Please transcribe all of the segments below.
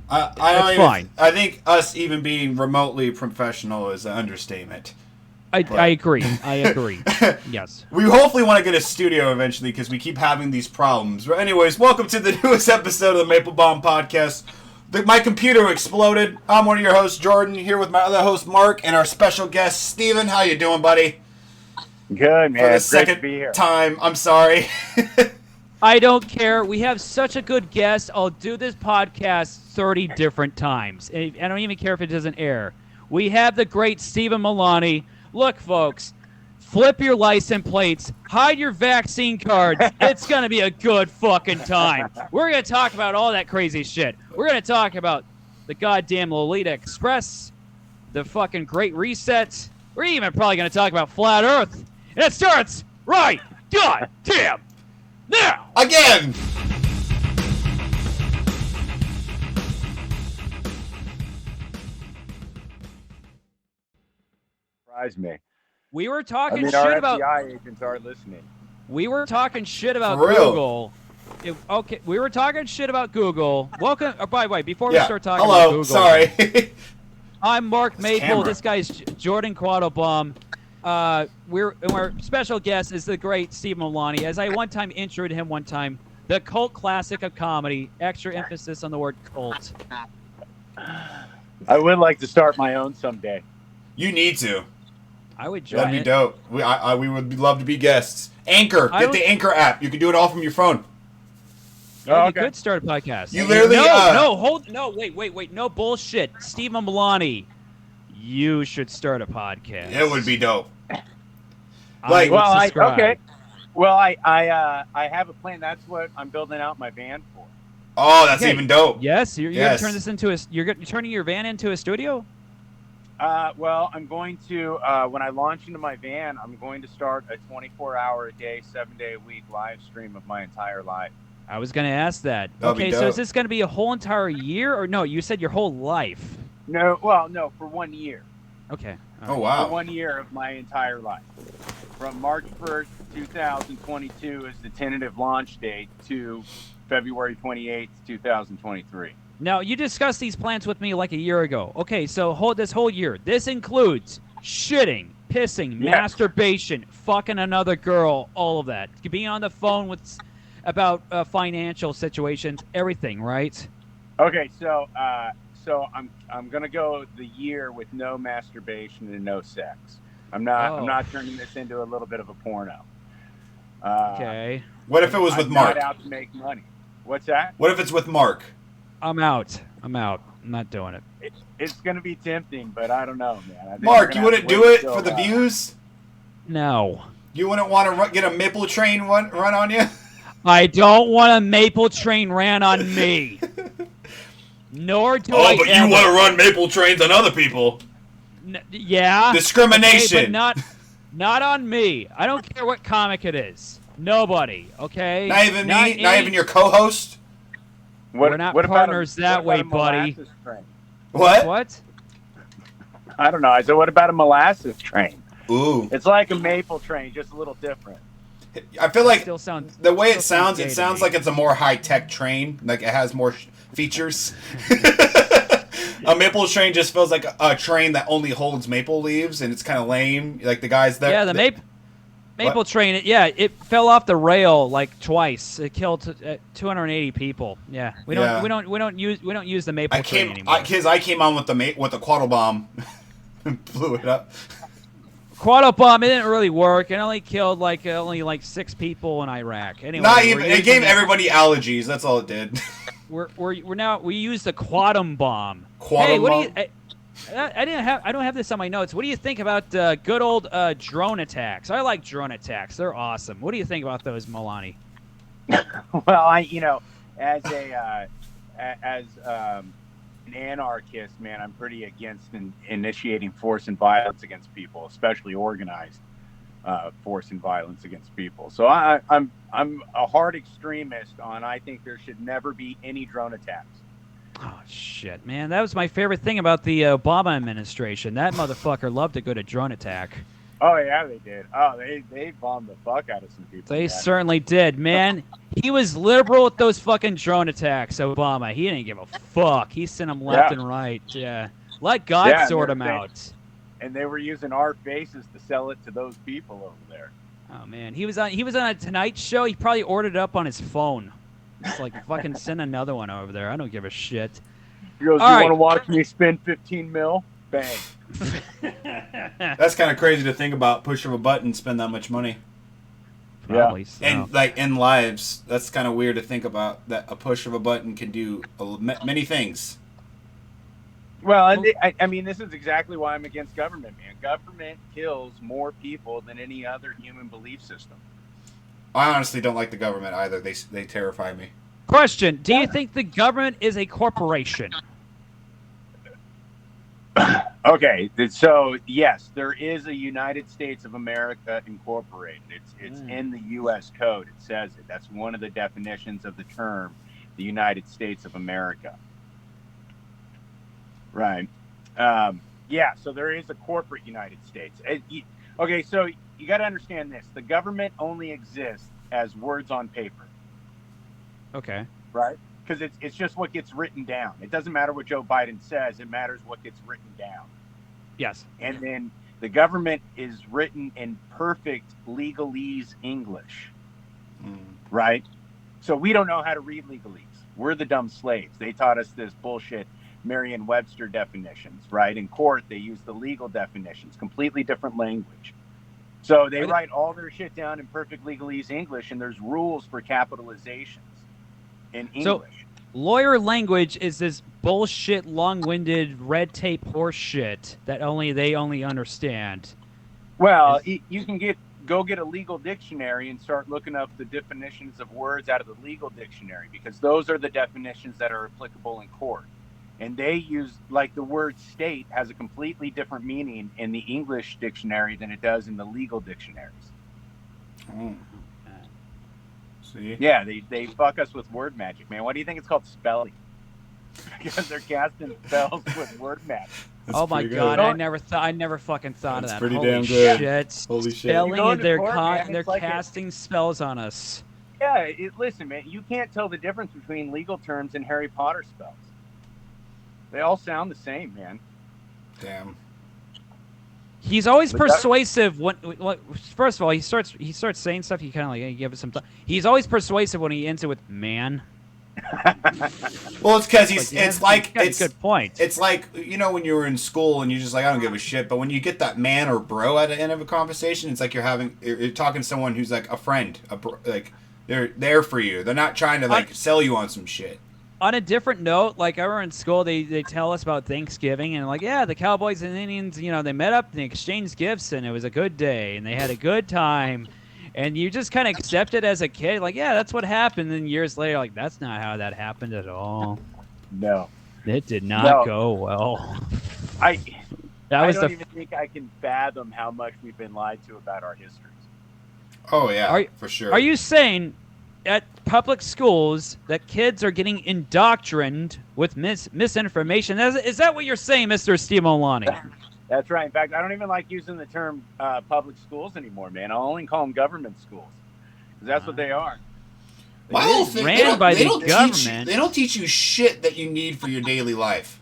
That's fine. I think us even being remotely professional is an understatement. I agree. I agree. Yes. We hopefully want to get a studio eventually because we keep having these problems. But anyways, welcome to the newest episode of the Maple-Baum podcast. My computer exploded. I'm one of your hosts, Jordan, here with my other host, Mark, and our special guest, Steven. How you doing, buddy? Good, man. For the It's great second to be here. time, I'm sorry. I don't care. We have such a good guest. I'll do this podcast 30 different times. I don't even care if it doesn't air. We have the great Steven Milani. Look, folks, flip your license plates, hide your vaccine cards. It's going to be a good fucking time. We're going to talk about all that crazy shit. We're going to talk about the goddamn Lolita Express, the fucking Great Reset. We're even probably going to talk about Flat Earth. And it starts right goddamn now. Again. Me. We were talking our shit about FBI agents are listening. We were talking shit about For real? Google. Okay, we were talking shit about Google. Welcome. By the way, before we start talking Hello. about Google, Sorry. I'm Mark Maple. camera. This guy's Jordan Quattlebaum. Our special guest is the great Steven Milani. As I one time introed him the cult classic of comedy. Extra emphasis on the word cult. I would like to start my own someday. You need to. I would join That'd be it. dope. We would love to be guests. Anchor. Get the Anchor app. You can do it all from your phone. Yeah, you could start a podcast. You literally wait, no bullshit. Steven Milani, you should start a podcast. It would be dope. I have a plan. That's what I'm building out my van for. Oh, that's even dope. Yes, you're gonna turn this into you're turning your van into a studio. I'm going to when I launch into my van, I'm going to start a 24-hour-a-day, 7-day-a-week live stream of my entire life. I was going to ask that. That'd be Okay, dope. so is this going to be a whole entire year, or no? You said your whole life. No, for 1 year. Okay. Oh wow. For 1 year of my entire life, from March 1st, 2022 is the tentative launch date to February 28th, 2023. Now, you discussed these plans with me like a year ago. Okay, so this whole year. This includes shitting, pissing, masturbation, fucking another girl, all of that. Being on the phone about financial situations, everything, right? Okay, so I'm gonna go the year with no masturbation and no sex. I'm not turning this into a little bit of a porno. Okay. What if it was with Mark? I'm not out to make money. What's that? What if it's with Mark? I'm out. I'm not doing it. It's going to be tempting, but I don't know, man. I think Mark, you wouldn't do it for the views? No. You wouldn't want to get a Maple train run on you? I don't want a Maple train ran on me. Nor do I. Oh, but you want to run Maple trains on other people? Yeah. Discrimination. Okay, but not on me. I don't care what comic it is. Nobody. Okay. Not even me. Not even your co-host. We're not partners that way, buddy. What? What? I don't know. I said, what about a molasses train? Ooh. It's like a maple train, just a little different. I feel like the way it sounds like it's a more high-tech train. Like it has more features. A maple train just feels like a train that only holds maple leaves, and it's kind of lame. Like the guys that... Yeah, Maple train, it fell off the rail like twice. It killed 280 people. Yeah, we don't use the Maple train anymore. I came on with the Quattlebaum and blew it up. Quattlebaum, it didn't really work. It only killed like 6 people in Iraq. Anyway, not even. It gave everybody allergies. That's all it did. we use the Quattlebaum. Quattlebaum. Hey, what do you? I don't have this on my notes. What do you think about good old drone attacks? I like drone attacks. They're awesome. What do you think about those, Milani? Well, as an anarchist, man, I'm pretty against initiating force and violence against people, especially organized force and violence against people. So I'm a hard extremist on. I think there should never be any drone attacks. Oh, shit, man. That was my favorite thing about the Obama administration. That motherfucker loved a good drone attack. Oh, yeah, they did. Oh, they bombed the fuck out of some people. They certainly did, man. He was liberal with those fucking drone attacks, Obama. He didn't give a fuck. He sent them left and right. Yeah. Let God sort them out. And they were using our faces to sell it to those people over there. Oh man, he was on a Tonight Show. He probably ordered it up on his phone. It's like fucking send another one over there. I don't give a shit. He goes, All you right. want to watch me spend 15 mil? Bang. That's kind of crazy to think about. Push of a button, spend that much money. Probably so. And like in lives, that's kind of weird to think about. That a push of a button can do many things. Well, and I mean, this is exactly why I'm against government, man. Government kills more people than any other human belief system. I honestly don't like the government either. They terrify me. Question: do you think the government is a corporation? Okay, so yes, there is a United States of America Incorporated. It's in the U.S. Code. It says it. That's one of the definitions of the term, the United States of America. Right. Yeah, so there is a corporate United States. Okay, so you got to understand this. The government only exists as words on paper. Okay. Right? Because it's just what gets written down. It doesn't matter what Joe Biden says. It matters what gets written down. Yes. And then the government is written in perfect legalese English. Right? So we don't know how to read legalese. We're the dumb slaves. They taught us this bullshit Merriam-Webster definitions, right? In court, they use the legal definitions, completely different language. So they write all their shit down in perfect legalese English, and there's rules for capitalizations in English. So, lawyer language is this bullshit, long-winded, red tape horse shit that they only understand. Well, you can go get a legal dictionary and start looking up the definitions of words out of the legal dictionary, because those are the definitions that are applicable in court. And they use, like, the word state has a completely different meaning in the English dictionary than it does in the legal dictionaries. See? Yeah, they fuck us with word magic, man. Why do you think it's called spelling? Because they're casting spells with word magic. Oh my god, I never fucking thought of that. Pretty Holy damn good. shit. Holy shit. Spelling and they're like casting spells on us. Yeah, listen, man, you can't tell the difference between legal terms and Harry Potter spells. They all sound the same, man. Damn. He's always persuasive. First of all, he starts saying stuff. You kind of like give it some time. He's always persuasive when he ends it with man. Well, it's because it's a good point. It's like, you know, when you were in school and you're just like, I don't give a shit. But when you get that man or bro at the end of a conversation, it's like you're talking to someone who's like a friend, like they're there for you. They're not trying to like sell you on some shit. On a different note, like I were in school, they tell us about Thanksgiving, and like, yeah, the Cowboys and Indians, you know, they met up and they exchanged gifts, and it was a good day, and they had a good time, and you just kind of accept it as a kid, like, yeah, that's what happened. And years later, like, that's not how that happened at all. No, it did not go well. I don't even think I can fathom how much we've been lied to about our histories. Oh yeah, for sure. Are you saying at public schools that kids are getting indoctrined with misinformation? Is that what you're saying, Mr. Steven Milani? That's right. In fact, I don't even like using the term public schools anymore, man. I'll only call them government schools, because that's what they are. My whole thing, ran by the government. They don't teach you shit that you need for your daily life.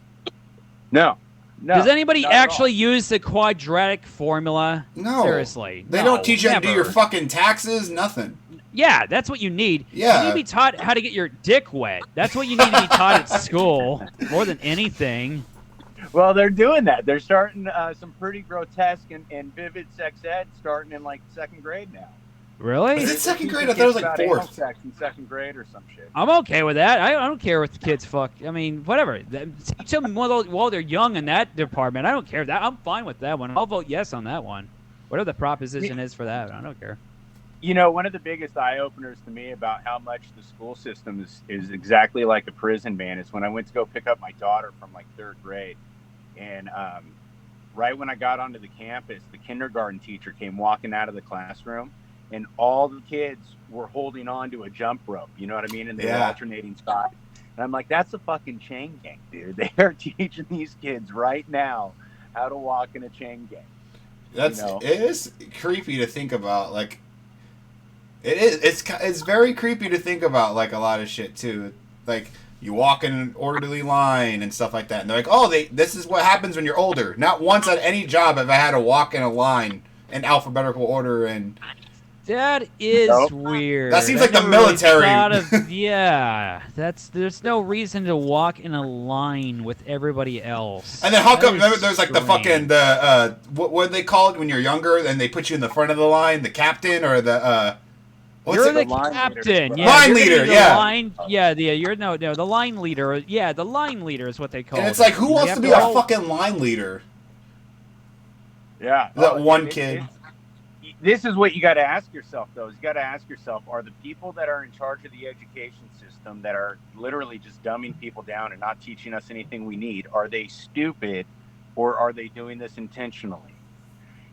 No. Does anybody actually use the quadratic formula? No. Seriously. They don't teach you how to do your fucking taxes, nothing. Yeah, that's what you need. Yeah. You need to be taught how to get your dick wet. That's what you need to be taught at school, more than anything. Well, they're doing that. They're starting some pretty grotesque and vivid sex ed starting in, like, second grade now. Really? Is it second grade? I thought it was like fourth. Sex in second grade or some shit. I'm okay with that. I don't care what the kids fuck. I mean, whatever. Teach them while they're young in that department. I don't care. I'm fine with that one. I'll vote yes on that one. Whatever the proposition is for that, I don't care. You know, one of the biggest eye-openers to me about how much the school system is exactly like a prison, man, is when I went to go pick up my daughter from, like, third grade. And right when I got onto the campus, the kindergarten teacher came walking out of the classroom, and all the kids were holding on to a jump rope. You know what I mean? And they were alternating sides. And I'm like, that's a fucking chain gang, dude. They are teaching these kids right now how to walk in a chain gang. It is creepy to think about, like, It is. It's very creepy to think about, like, a lot of shit too. Like, you walk in an orderly line and stuff like that, and they're like, "Oh, this is what happens when you're older." Not once at any job have I had to walk in a line in alphabetical order, and That is Nope. weird. That seems I like the never really military. thought of- yeah, there's no reason to walk in a line with everybody else. And then how That come? is Remember, there's like the strange. fucking what do they call it when you're younger and they put you in the front of the line, the captain or the what's You're it? the The line captain. leader. Yeah, Line you're gonna leader, be the yeah. Line, yeah, you're no, the line leader. Yeah, the line leader is what they call it. And it's like, who You wants have to be a hold- fucking line leader? Yeah. That one kid. This is what you got to ask yourself, though. Is you got to ask yourself: are the people that are in charge of the education system, that are literally just dumbing people down and not teaching us anything we need, are they stupid, or are they doing this intentionally?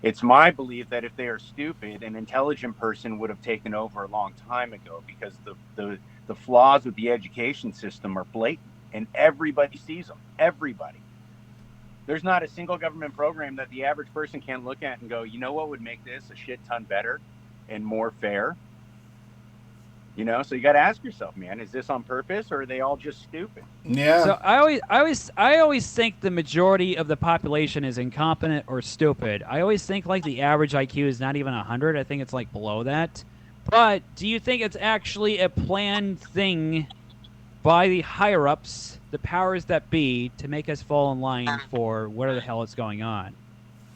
It's my belief that if they are stupid, an intelligent person would have taken over a long time ago, because the flaws with the education system are blatant, and everybody sees them. Everybody. There's not a single government program that the average person can't look at and go, you know what would make this a shit ton better and more fair? You know, so you got to ask yourself, man, is this on purpose, or are they all just stupid? Yeah. So I always think the majority of the population is incompetent or stupid. I always think like the average IQ is not even 100. I think it's like below that. But do you think it's actually a planned thing by the higher ups, the powers that be, to make us fall in line for whatever the hell is going on?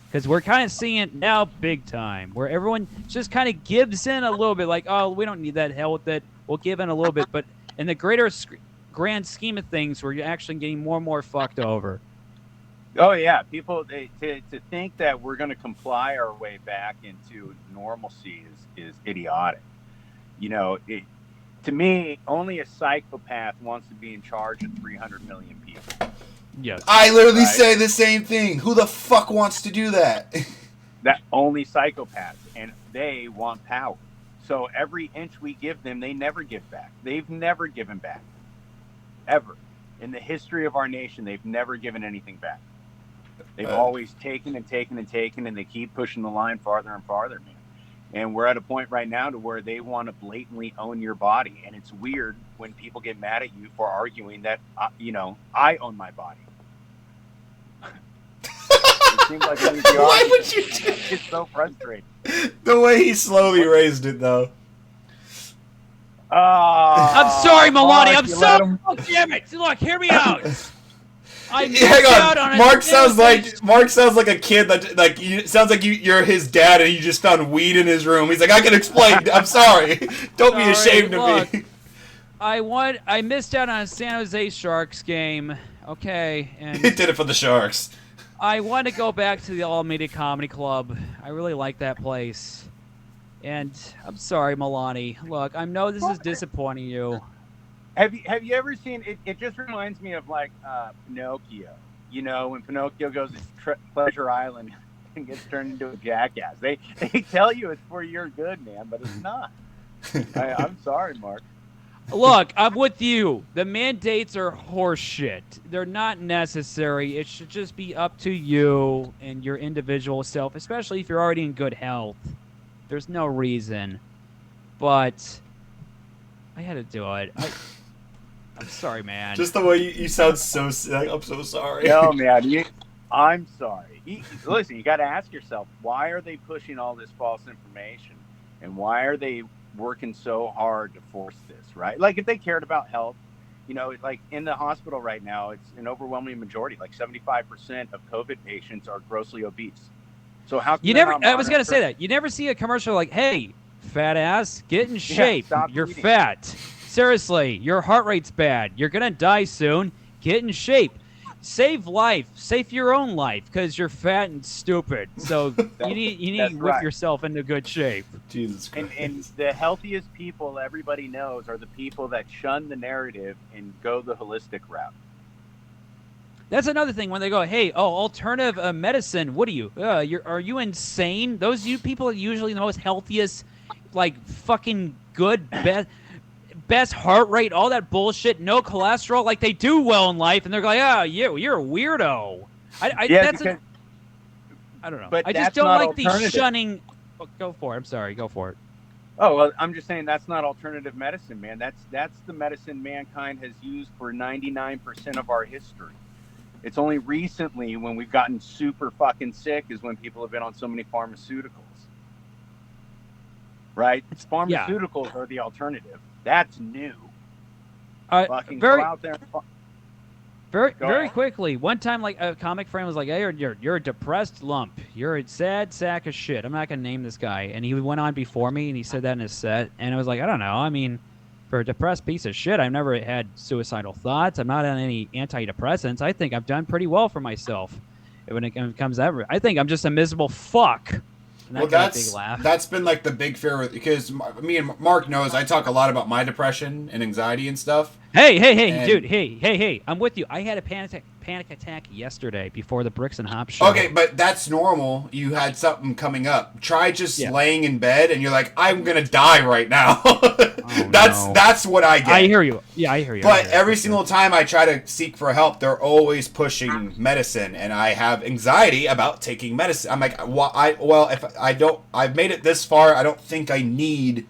Because we're kind of seeing it now big time, where everyone just kind of gives in a little bit, like, oh, we don't need that, hell with it, we'll give in a little bit. But in the greater grand scheme of things, we're actually getting more and more fucked over. Oh, yeah. People, to think that we're going to comply our way back into normalcy is idiotic. You know, to me, only a psychopath wants to be in charge of 300 million people. Yes. I literally Right. say the same thing. Who the fuck wants to do that? That only psychopaths, and they want power. So every inch we give them, they never give back. They've never given back. Ever. In the history of our nation, they've never given anything back. They've always taken and taken and taken, and they keep pushing the line farther and farther, man. And we're at a point right now to where they want to blatantly own your body. And it's weird when people get mad at you for arguing that, I own my body. It seems like an easy Why argument. would you do It's so frustrating. the way he slowly raised it, though? I'm sorry, Milani. Mark, I'm you let sorry. him- Oh, damn it. Look, hear me out. I missed Hang out on on. a Mark sounds invitation. like a kid that sounds like you're his dad and you just found weed in his room. He's like, I can explain. I'm sorry. Don't be Sorry, ashamed of look. me. I missed out on a San Jose Sharks game. Okay, He and did it for the Sharks. I want to go back to the Alameda Comedy Club. I really like that place. And I'm sorry, Milani. Look, I know this is disappointing you. Have you ever seen it? It just reminds me of like Pinocchio. You know, when Pinocchio goes to Pleasure Island and gets turned into a jackass. They tell you it's for your good, man, but it's not. I'm sorry, Mark. Look, I'm with you. The mandates are horseshit. They're not necessary. It should just be up to you and your individual self, especially if you're already in good health. There's no reason. But I had to do it. I'm sorry, man. Just the way you sound so sick. I'm so sorry. No, man. I'm sorry. Listen, you got to ask yourself, why are they pushing all this false information? And why are they working so hard to force this, right? Like, if they cared about health, you know, like in the hospital right now, it's an overwhelming majority, like 75% of COVID patients are grossly obese. So how can You they never. not I was gonna monitor- say that. You never see a commercial like, "Hey, fat ass, get in shape. stop You're eating." fat. Seriously, your heart rate's bad. You're gonna die soon. Get in shape. Save life. Save your own life because you're fat and stupid. So you need That's to whip right. yourself into good shape." Jesus Christ. And the healthiest people everybody knows are the people that shun the narrative and go the holistic route. That's another thing when they go, "Hey, alternative medicine. What are you? Are you insane? Those people are usually the most healthiest, like fucking good, best heart rate, all that bullshit, no cholesterol. Like they do well in life, and they're like, "Oh, you're a weirdo." I don't know. But I just that's don't not like the alternative. shunning. Oh, go for it. I'm sorry. Go for it. Oh, well, I'm just saying that's not alternative medicine, man. That's the medicine mankind has used for 99% of our history. It's only recently when we've gotten super fucking sick is when people have been on so many pharmaceuticals. Right? Pharmaceuticals are the alternative. That's new. Fucking go out there and very quickly. One time, like a comic friend was like, "Hey, you're a depressed lump. You're a sad sack of shit." I'm not gonna name this guy, and he went on before me, and he said that in his set, and I was like, I don't know. I mean, for a depressed piece of shit, I've never had suicidal thoughts. I'm not on any antidepressants. I think I've done pretty well for myself. When it comes to that, I think I'm just a miserable fuck. Well, that's been like the big fear because me and Mark knows I talk a lot about my depression and anxiety and stuff. Hey, dude, hey, I'm with you. I had a panic attack yesterday before the Bricks and Hops show. Okay, but that's normal. You had something coming up. Try just laying in bed and you're like, I'm gonna die right now. That's what I get. I hear you. Yeah, I hear you. But every single time I try to seek for help, they're always pushing medicine, and I have anxiety about taking medicine. I'm like, I've made it this far. I don't think I need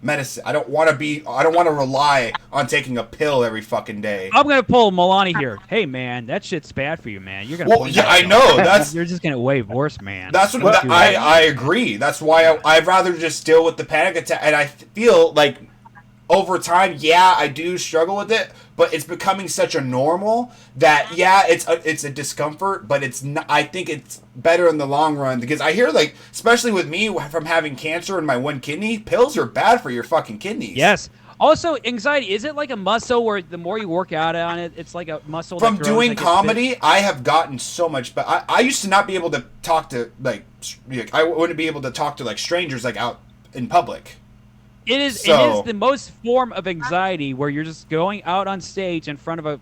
medicine. I don't want to rely on taking a pill every fucking day. I'm gonna pull Milani here. Hey man, that shit's bad for you, man. You're gonna. Well, yeah, I know. That's you're just gonna way worse, man. That's what I agree. That's why I'd rather just deal with the panic attack, and I feel like over time, I do struggle with it, but it's becoming such a normal that it's a discomfort, but it's not, I think it's better in the long run because I hear like, especially with me from having cancer in my one kidney, pills are bad for your fucking kidneys. Yes. Also, anxiety, is it like a muscle where the more you work out on it, it's like a muscle from that grows, doing like comedy? I have gotten so much, but I used to not be able to talk to like I wouldn't be able to talk to like strangers like out in public. It is the most form of anxiety where you're just going out on stage in front of a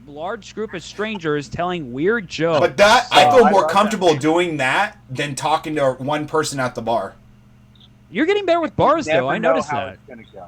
large group of strangers telling weird jokes. But I feel more comfortable doing that than talking to one person at the bar. You're getting better with bars, though. I noticed that. It's gonna go.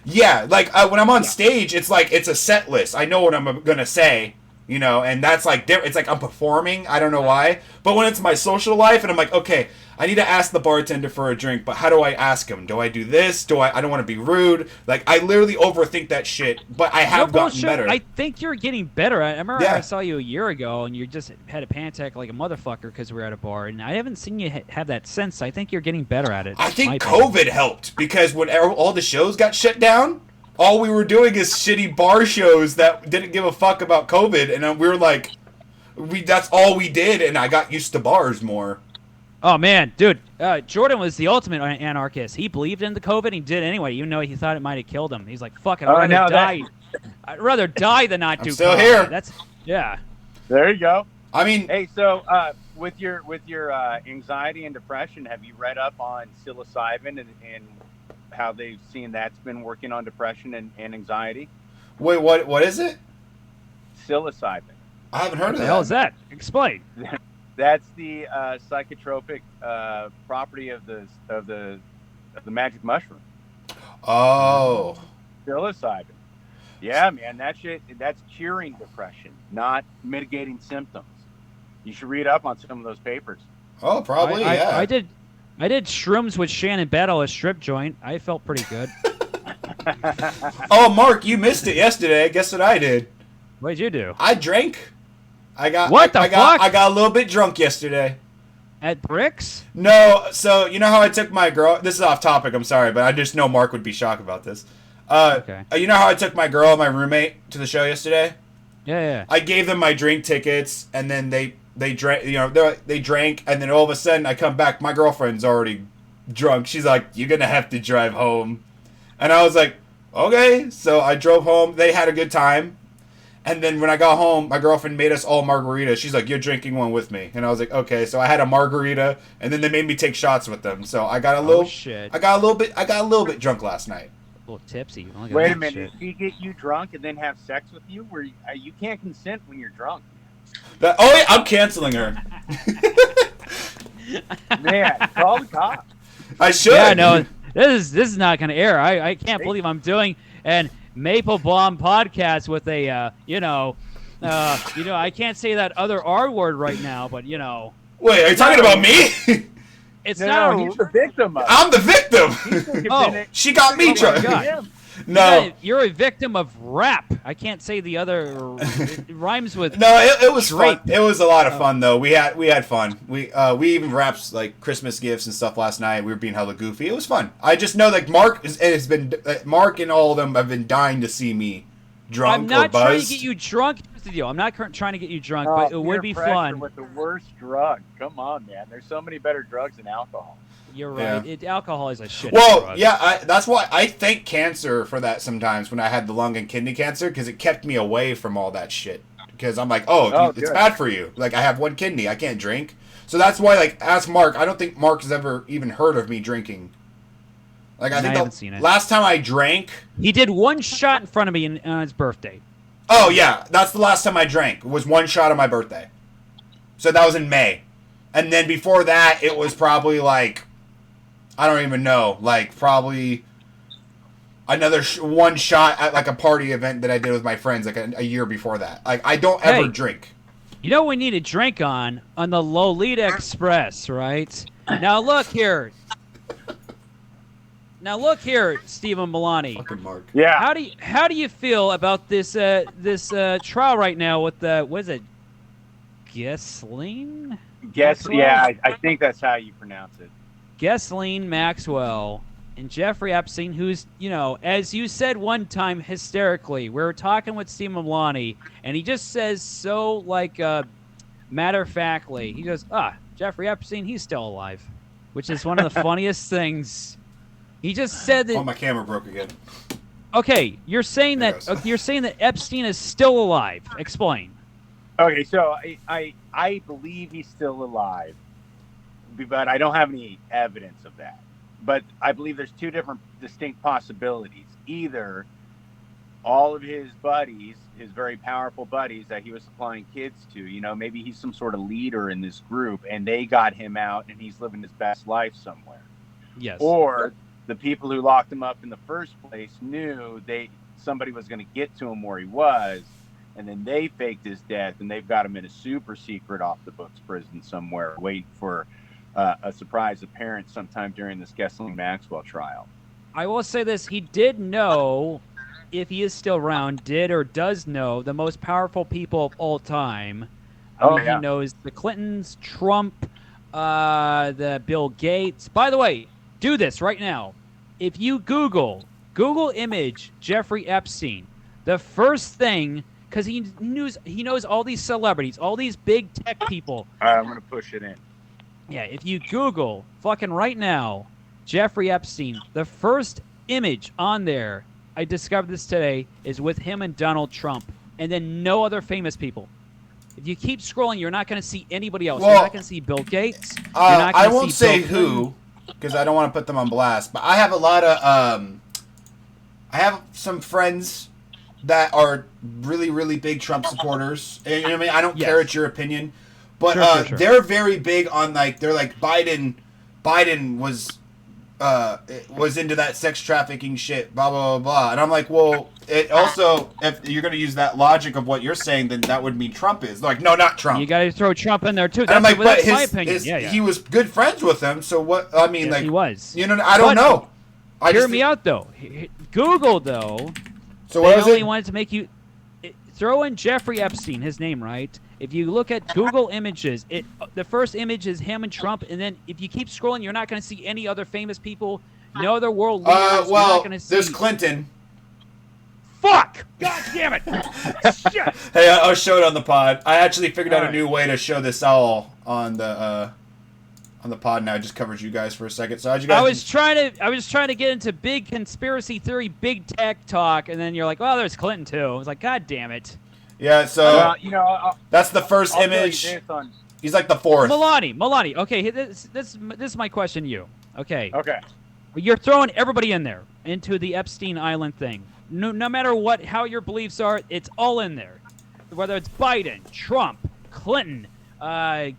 Yeah, like when I'm on stage, it's like it's a set list. I know what I'm gonna say, and that's like it's like I'm performing. I don't know why, but when it's my social life, and I'm like, okay, I need to ask the bartender for a drink, but how do I ask him? Do I do this? I don't want to be rude. Like, I literally overthink that shit, but I have gotten better. I think you're getting better. I remember I saw you a year ago, and you just had a panic attack like a motherfucker because we were at a bar, and I haven't seen you have that since. I think you're getting better at it. I think COVID helped, because when all the shows got shut down, all we were doing is shitty bar shows that didn't give a fuck about COVID, and we were like, that's all we did, and I got used to bars more. Oh, man, dude, Jordan was the ultimate anarchist. He believed in the COVID, and he did anyway, even though he thought it might have killed him. He's like, fuck it, I'd rather die than not do still comedy. Here. There you go. I mean... Hey, so with your anxiety and depression, have you read up on psilocybin and how they've seen that's been working on depression and anxiety? Wait, what is it? Psilocybin. I haven't heard of that. What the hell is that? Explain. That's the psychotropic property of the magic mushroom. Oh. Psilocybin. Yeah, man, that's curing depression, not mitigating symptoms. You should read up on some of those papers. Oh, probably, yeah. I did shrooms with Shannon Battle at strip joint. I felt pretty good. Oh, Mark, you missed it yesterday. Guess what I did? What did you do? I drank. I got a little bit drunk yesterday. At Bricks? No, so you know how I took my girl. This is off topic. I'm sorry, but I just know Mark would be shocked about this. Okay. You know how I took my girl and my roommate to the show yesterday? Yeah. I gave them my drink tickets, and then they drank. They drank, and then all of a sudden I come back. My girlfriend's already drunk. She's like, "You're gonna have to drive home," and I was like, "Okay." So I drove home. They had a good time. And then when I got home, my girlfriend made us all margaritas. She's like, "You're drinking one with me," and I was like, "Okay." So I had a margarita, and then they made me take shots with them. So I got a little. Shit. I got a little bit drunk last night. A little tipsy. Wait a minute. Did she get you drunk and then have sex with you? Where you can't consent when you're drunk. I'm canceling her. Man, call the cops. I should. Yeah, no, this is not going to air. I can't believe I'm doing an Maple-Baum podcast with a I can't say that other R word right now, but Wait, are you talking about me? It's No, not. he's the victim of it. I'm the victim. Oh. She got me. Oh my God. Him. No. You're a victim of rap. I can't say the other. It rhymes with. No, it was Drape. fun. It was a lot of fun though. We had fun. We even wrapped like Christmas gifts and stuff last night. We were being hella goofy. It was fun. I just know like Mark Mark and all of them have been dying to see me drunk I'm not or buzzed. trying to get you drunk. I'm not trying to get you drunk, but it would be Peer pressure fun. with the worst drug. Come on, man. There's so many better drugs than alcohol. You're right. Yeah. Alcohol is a shit. Well, drug. yeah, that's why I thank cancer for that sometimes when I had the lung and kidney cancer because it kept me away from all that shit. Because I'm like, it's good. bad for you. Like, I have one kidney. I can't drink. So that's why, like, ask Mark. I don't think Mark has ever even heard of me drinking. Like, I think haven't seen it. last time I drank... He did one shot in front of me on his birthday. Oh, yeah. That's the last time I drank. It was one shot on my birthday. So that was in May. And then before that, it was probably, like... I don't even know. Like, probably another one shot at, like, a party event that I did with my friends, like, a year before that. Like, I don't ever drink. You know what we need to drink on the Lolita Express, right? Now, look here. Steven Milani. Fucking Mark. Yeah. How do you feel about this trial right now with what is it? Ghislaine? Maxwell? Yeah, I think that's how you pronounce it. Ghislaine Maxwell and Jeffrey Epstein, who's, as you said one time hysterically, we were talking with Steven Milani, and he just says so, like, matter-of-factly, he goes, Jeffrey Epstein, he's still alive, which is one of the funniest things. He just said that... Oh, my camera broke again. Okay, you're saying that Epstein is still alive. Explain. Okay, so I believe he's still alive, but I don't have any evidence of that. But I believe there's two different distinct possibilities. Either all of his buddies, his very powerful buddies that he was supplying kids to, maybe he's some sort of leader in this group and they got him out and he's living his best life somewhere. Yes. Or the people who locked him up in the first place knew somebody was going to get to him where he was, and then they faked his death and they've got him in a super secret off the books prison somewhere waiting for a surprise appearance sometime during this Ghislaine Maxwell trial. I will say this. He did know, if he is still around, does know the most powerful people of all time. He knows the Clintons, Trump, the Bill Gates. By the way, do this right now. If you Google image Jeffrey Epstein, the first thing, because he knows all these celebrities, all these big tech people. I'm going to push it in. Yeah, if you Google fucking right now, Jeffrey Epstein, the first image on there, I discovered this today, is with him and Donald Trump, and then no other famous people. If you keep scrolling, you're not going to see anybody else. Well, you're not going to see Bill Gates. I won't say who, because I don't want to put them on blast, but I have a lot of, I have some friends that are really, really big Trump supporters. And, you know what I mean? I don't care it's your opinion. But Sure. they're very big on, like, they're like, Biden was into that sex trafficking shit, blah, blah, blah, blah. And I'm like, well, it also, if you're going to use that logic of what you're saying, then that would mean Trump is. They're like, no, not Trump. You got to throw Trump in there, too. And I'm like, but my opinion. he was good friends with him, so what, I mean, like. He was. You know, I don't know. Hear me out, though. Google, though. So what was only it? wanted to make you throw in Jeffrey Epstein, his name, right? If you look at Google images, the first image is him and Trump, and then if you keep scrolling, you're not going to see any other famous people, no other world leaders. Well, you're not gonna see... there's Clinton. Fuck! God damn it! Shit! Hey, I'll show it on the pod. I actually figured out a new way to show this all on the pod now. It just covers you guys for a second. So how'd you guys? I was trying to get into big conspiracy theory, big tech talk, and then you're like, "Well, there's Clinton too." I was like, "God damn it!" Yeah. So that's the 1st I'll image. He's like the 4th. Milani. Okay, this is my question to you. Okay. Okay. You're throwing everybody in there into the Epstein Island thing. No matter how your beliefs are, it's all in there. Whether it's Biden, Trump, Clinton,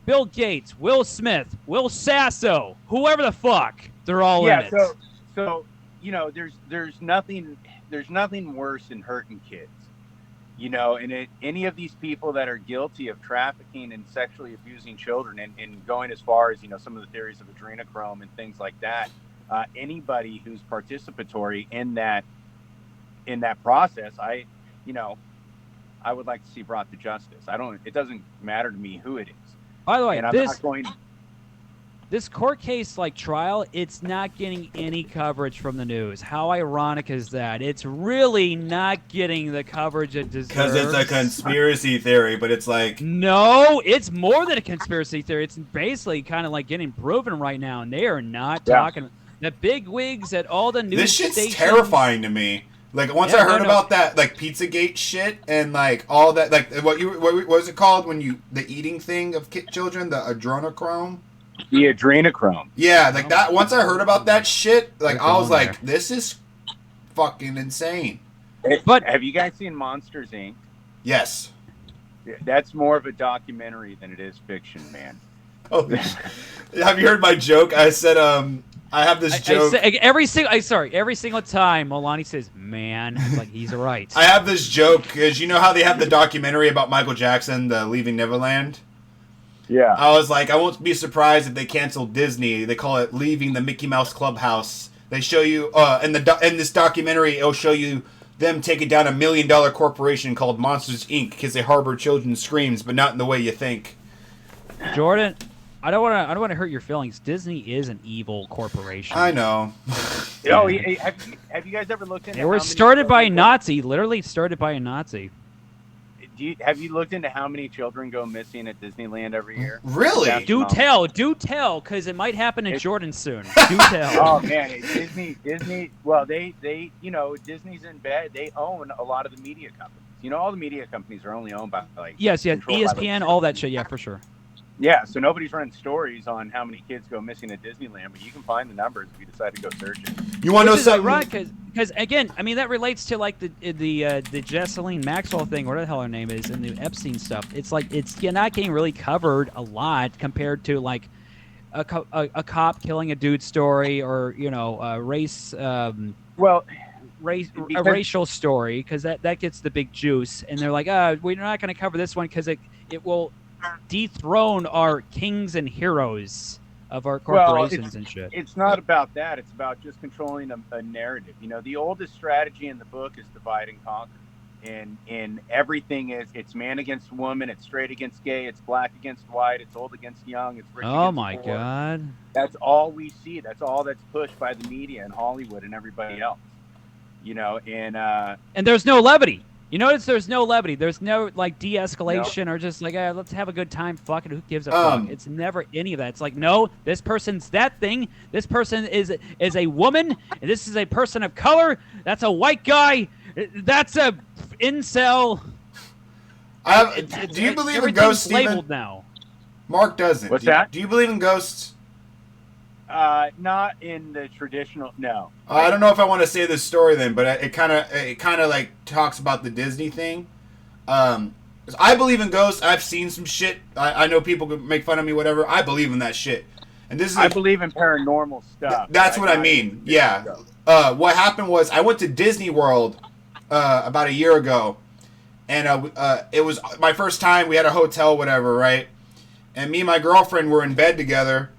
Bill Gates, Will Smith, Will Sasso, whoever the fuck, they're all in it. So there's nothing worse than hurting kids. You know, and any of these people that are guilty of trafficking and sexually abusing children, and going as far as, you know, some of the theories of adrenochrome and things like that, anybody who's participatory in that process, I would like to see brought to justice. It doesn't matter to me who it is. By the way, and I'm not going. This court case, like trial, it's not getting any coverage from the news. How ironic is that? It's really not getting the coverage it deserves. Because it's a conspiracy theory, but it's like... No, it's more than a conspiracy theory. It's basically kind of like getting proven right now, and they are not talking. The big wigs at all the news This shit's stations, terrifying to me. Like, once I heard about that, like, Pizzagate shit and, like, all that, like, what was it called when the eating thing of children, the adrenochrome? The adrenochrome. Yeah, like that. Once I heard about that shit, like I was like, "This is fucking insane." But have you guys seen Monsters Inc? Yes. That's more of a documentary than it is fiction, man. Oh, have you heard my joke? I said, I have this joke. Every single time Milani says, "Man," like he's right. I have this joke because you know how they have the documentary about Michael Jackson, the Leaving Neverland. Yeah. I was like, I won't be surprised if they cancel Disney. They call it Leaving the Mickey Mouse Clubhouse. They show you in this documentary, it'll show you them taking down $1 million corporation called Monsters Inc. because they harbor children's screams, but not in the way you think. Jordan, I don't want to hurt your feelings. Disney is an evil corporation. I know. Oh, have you guys ever looked into? They were started by a Nazi. Literally started by a Nazi. Have you looked into how many children go missing at Disneyland every year? Really? Do tell, because it might happen in Jordan soon. Do tell. Oh man, Disney. Well, they Disney's in bed. They own a lot of the media companies. You know, all the media companies are only owned by yes, ESPN, all that shit. Yeah, for sure. Yeah, so nobody's running stories on how many kids go missing at Disneyland, but you can find the numbers if you decide to go search it. You want to know something? Right, because again, I mean that relates to like the Jessalyn Maxwell thing, whatever the hell her name is, and the Epstein stuff. It's like you're not getting really covered a lot compared to like a cop killing a dude story, or a racial story, because that gets the big juice, and they're like, we're not going to cover this one because it will dethrone our kings and heroes of our corporations and shit. It's not about that. It's about just controlling a narrative. You know, the oldest strategy in the book is divide and conquer. And everything it's man against woman, it's straight against gay, it's black against white, it's old against young, it's rich against poor. Oh my God. That's all we see. That's all that's pushed by the media and Hollywood and everybody else. You know, and there's no levity. You notice there's no levity. There's no like de-escalation or just like, let's have a good time. Fuck it. Who gives a fuck? It's never any of that. It's like, no, this person's that thing. This person is a woman. And this is a person of color. That's a white guy. That's a incel. Do you believe in ghosts, Steven? Labeled now. Mark doesn't. What's that? Do you believe in ghosts? Not in the traditional. No. I don't know if I want to say this story then, but it kind of like talks about the Disney thing. I believe in ghosts. I've seen some shit. I know people could make fun of me, whatever. I believe in that shit. And this is I believe in paranormal stuff. That's what I mean. Yeah. What happened was I went to Disney World about a year ago, and it was my first time. We had a hotel, whatever, right? And me and my girlfriend were in bed together.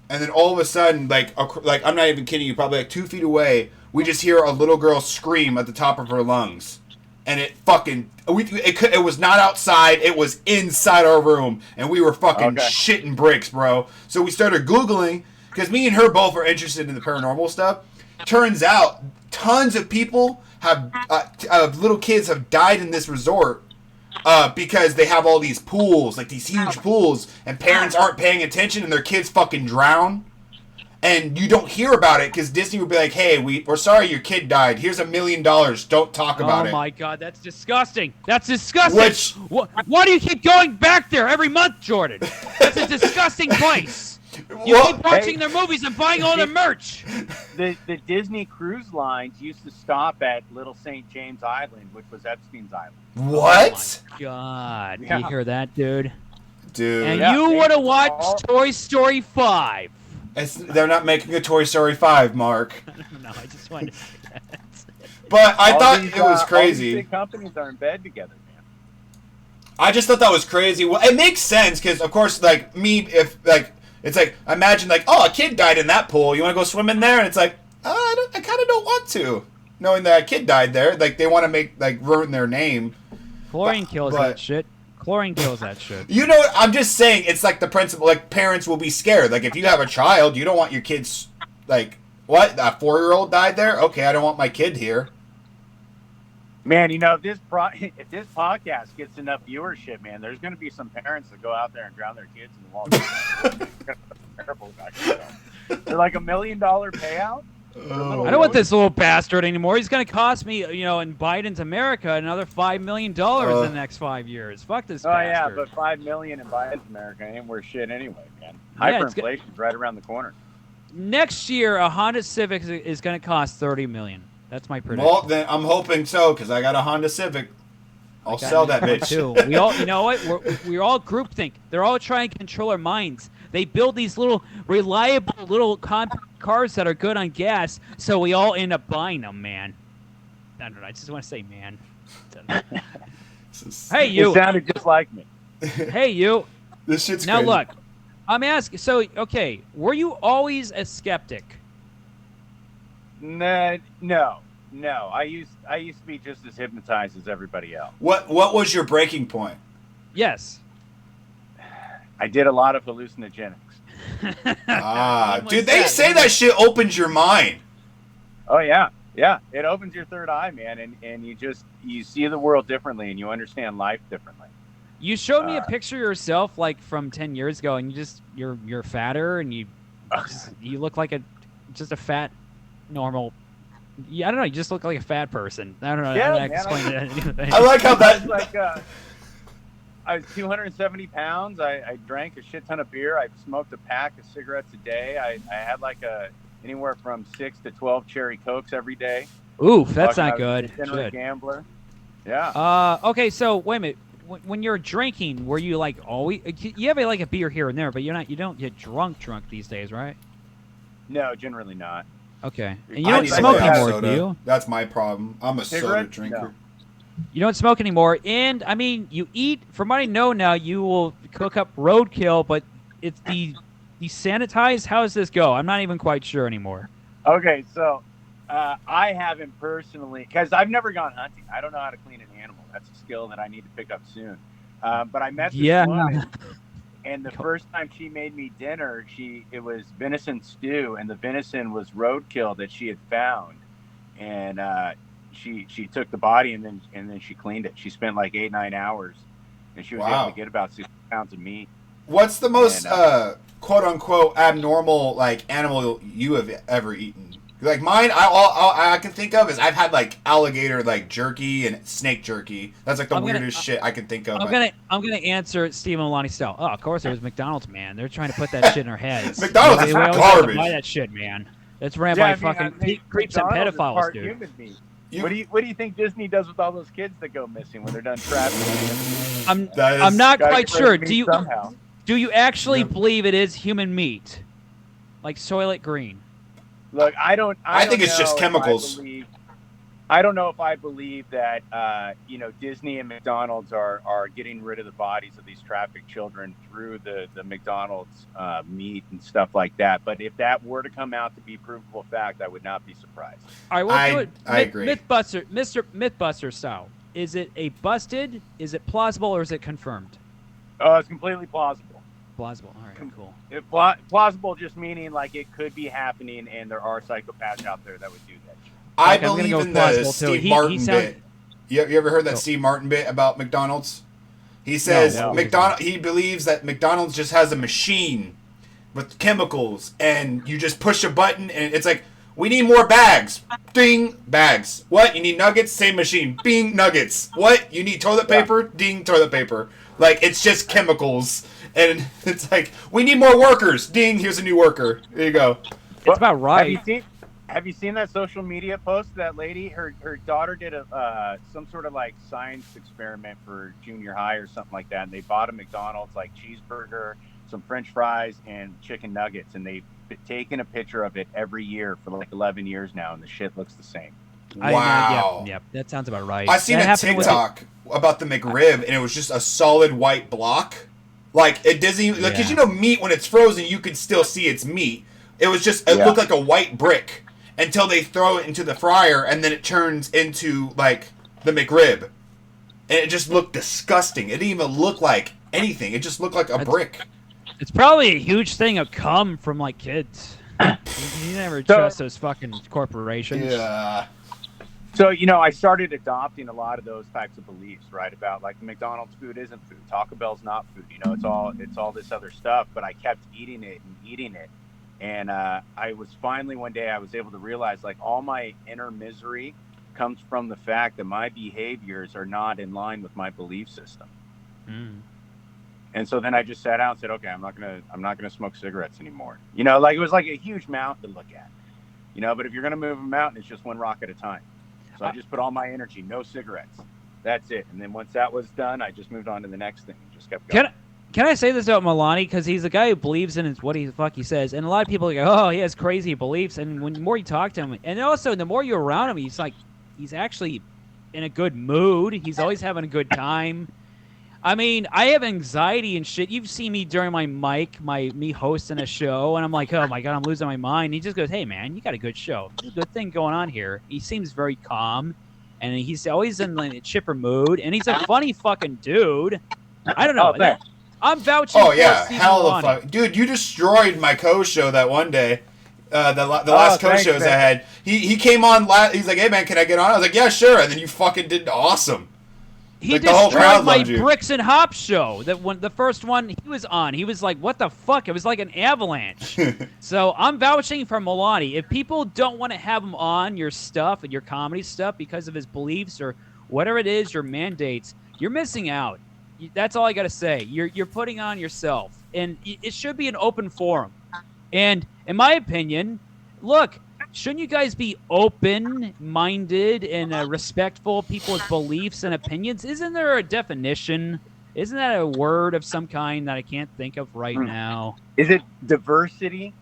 And then all of a sudden, like I'm not even kidding you, probably like 2 feet away, we just hear a little girl scream at the top of her lungs, and it was not outside, it was inside our room, and we were fucking shitting bricks, bro. So we started Googling because me and her both are interested in the paranormal stuff. Turns out, tons of people little kids have died in this resort. Because they have all these pools, like these huge pools, and parents aren't paying attention and their kids fucking drown. And you don't hear about it because Disney would be like, hey, we're sorry your kid died. Here's $1 million. Don't talk about it. Oh my God, that's disgusting. That's disgusting. Why do you keep going back there every month, Jordan? That's a disgusting place. You keep watching their movies and buying all their merch. The Disney cruise lines used to stop at Little St. James Island, which was Epstein's Island. What? Oh my God. Yeah. Do you hear that, dude? Dude. And you would have watched Toy Story 5. They're not making a Toy Story 5, Mark. No, I just wanted to say that. But I thought it was crazy. All these big companies are in bed together, man. I just thought that was crazy. Well, it makes sense because, of course, like me, if like it's like imagine like, oh, a kid died in that pool. You want to go swim in there? And it's like, I kind of don't want to, knowing that a kid died there. Like they want to make like ruin their name. Chlorine kills that shit. Chlorine kills that shit. You know, I'm just saying, it's like the principle. Like parents will be scared. Like if you have a child, you don't want your kids like what a 4-year-old died there. Okay, I don't want my kid here. Man, you know, if this podcast gets enough viewership, man, there's going to be some parents that go out there and drown their kids in the water. They're like $1 million payout. I don't want this little bastard anymore. He's going to cost me, you know, in Biden's America, another $5 million in the next 5 years. Fuck this bastard. Yeah, but $5 million in Biden's America ain't worth shit anyway, man. Hyperinflation's right around the corner. Next year, a Honda Civic is going to cost $30 million. That's my prediction. Well, then I'm hoping so because I got a Honda Civic. I'll sell that bitch too. We all, you know what? We're all groupthink. They're all trying to control our minds. They build these little reliable little cars that are good on gas, so we all end up buying them, man. I don't know. I just want to say, man. Hey, you. It sounded just like me. Hey, you. This shit's now crazy. look. I'm asking. So, okay, were you always a skeptic? No. I used to be just as hypnotized as everybody else. What was your breaking point? Yes. I did a lot of hallucinogenics. Dude, they say that shit opens your mind. Oh yeah, it opens your third eye, man, and you see the world differently and you understand life differently. You showed me a picture of yourself like from 10 years ago, and you're fatter, and you look like just a fat normal. Yeah, I don't know. You just look like a fat person. I don't know. Yeah, I explain it. I like how that. I was 270 pounds. I drank a shit ton of beer. I smoked a pack of cigarettes a day. I had anywhere from 6 to 12 cherry cokes every day. Ooh, that's not good. A gambler. Yeah. Okay, so wait a minute. When you're drinking, were you like always? You have like a beer here and there, but you don't get drunk these days, right? No, generally not. Okay. And you don't smoke anymore, do you? That's my problem. I'm a soda drinker. No. You don't smoke anymore, and I mean, you eat. From what I know now, you will cook up roadkill, but it's desanitized. How does this go? I'm not even quite sure anymore. Okay, so I haven't personally, because I've never gone hunting. I don't know how to clean an animal. That's a skill that I need to pick up soon. But I met this woman, and the first time she made me dinner, it was venison stew, and the venison was roadkill that she had found, and she took the body and then she cleaned it. She spent like 8-9 hours, and she was able to get about 6 pounds of meat. What's the most quote unquote abnormal like animal you have ever eaten? Like mine, I can think of is I've had like alligator like jerky and snake jerky. That's like the weirdest shit I can think of. I'm gonna answer Steven Milani style. Oh, of course it was McDonald's, man. They're trying to put that shit in our heads. McDonald's is garbage. Buy that shit, man. That's ran by fucking creeps and pedophiles, dude. What do you think Disney does with all those kids that go missing when they're done traveling? I'm not quite sure. Do you actually believe it is human meat? Like soil it green? Look, I think it's just chemicals. I don't know if I believe that Disney and McDonald's are getting rid of the bodies of these trafficked children through the McDonald's meat and stuff like that. But if that were to come out to be provable fact, I would not be surprised. All right, well, do it. I agree. Mr. Mythbuster style. Is it a busted? Is it plausible, or is it confirmed? Oh, it's completely plausible. Plausible. All right, cool. Plausible just meaning like it could be happening, and there are psychopaths out there that would do that shit. I believe in the Steve Martin bit. You ever heard that Steve Martin bit about McDonald's? He says he believes that McDonald's just has a machine with chemicals, and you just push a button, and it's like, we need more bags. Ding, bags. What? You need nuggets? Same machine. Bing, nuggets. What? You need toilet paper? Ding, toilet paper. Like, it's just chemicals. And it's like, we need more workers. Ding, here's a new worker. There you go. It's about right. Have you seen that social media post? That lady, her daughter did some sort of like science experiment for junior high or something like that, and they bought a McDonald's like cheeseburger, some French fries, and chicken nuggets, and they've taken a picture of it every year for like 11 years now, and the shit looks the same. Wow. Yep. That sounds about right. I seen That a happened with- TikTok about the McRib, and it was just a solid white block. Like, it doesn't even... Like, because you know meat, when it's frozen, you can still see it's meat. It was just... It looked like a white brick until they throw it into the fryer, and then it turns into, like, the McRib. And it just looked disgusting. It didn't even look like anything. It just looked like a brick. It's probably a huge thing of come from, like, kids. You never trust those fucking corporations. Yeah. So, you know, I started adopting a lot of those types of beliefs, right? About like McDonald's food isn't food, Taco Bell's not food. You know, it's all this other stuff. But I kept eating it, and I was finally one day I was able to realize like all my inner misery comes from the fact that my behaviors are not in line with my belief system. Mm. And so then I just sat out and said, okay, I'm not gonna smoke cigarettes anymore. You know, like it was like a huge mountain to look at. You know, but if you're gonna move a mountain, it's just one rock at a time. So I just put all my energy, no cigarettes. That's it. And then once that was done, I just moved on to the next thing and just kept going. Can I say this about Milani? Because he's a guy who believes in what the fuck he says. And a lot of people go, oh, he has crazy beliefs. And when the more you talk to him, and also the more you're around him, he's actually in a good mood. He's always having a good time. I mean, I have anxiety and shit. You've seen me during my me hosting a show, and I'm like, oh my God, I'm losing my mind. He just goes, hey man, you got a good show. There's a good thing going on here. He seems very calm, and he's always in like a chipper mood, and he's a funny fucking dude. I don't know. Oh, I'm vouching for Steven hell Milani. of fuck. Dude, you destroyed my co-show that one day. The last co-shows I had. He came on, he's like, hey man, can I get on? I was like, yeah, sure. And then you fucking did awesome. He like, the whole crowd destroyed my loved you. Bricks and Hops show. That when the first one he was on, he was like, "What the fuck?" It was like an avalanche. So I'm vouching for Milani. If people don't want to have him on your stuff and your comedy stuff because of his beliefs or whatever it is, your mandates, you're missing out. That's all I got to say. You're putting on yourself, and it should be an open forum. And in my opinion, look. Shouldn't you guys be open-minded and respectful of people's beliefs and opinions? Isn't there a definition? Isn't that a word of some kind that I can't think of right now? Is it diversity?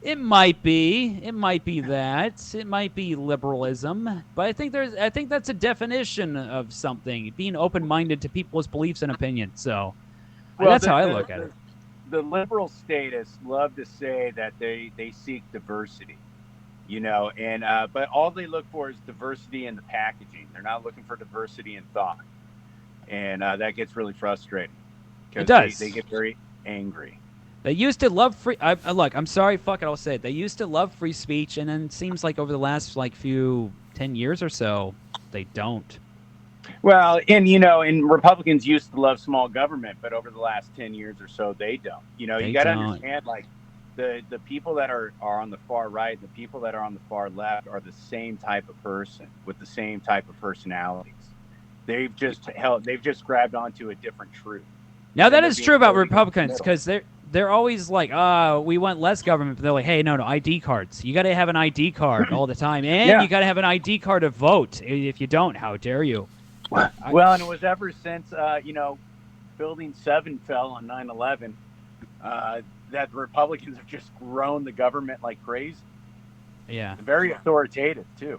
It might be. It might be that. It might be liberalism. But I think that's a definition of something. Being open-minded to people's beliefs and opinions. So that's how I look at it. The liberal statists love to say that they seek diversity. You know, and but all they look for is diversity in the packaging. They're not looking for diversity in thought, and that gets really frustrating. It does. They get very angry. They used to love free. Look, I'm sorry, fuck it, I'll say it. They used to love free speech, and then it seems like over the last 10 years or so, they don't. Well, and you know, and Republicans used to love small government, but over the last 10 years or so, they don't. You know, you got to understand, like. The people that are on the far right, the people that are on the far left are the same type of person with the same type of personalities. They've just grabbed onto a different truth. Now that is true about Republicans because they're always like, we want less government, but they're like, hey, no, ID cards. You got to have an ID card all the time, and you got to have an ID card to vote. If you don't, how dare you? Well, and it was ever since you know, Building 7 fell on 9/11. That the Republicans have just grown the government like crazy. Yeah. Very authoritative, too.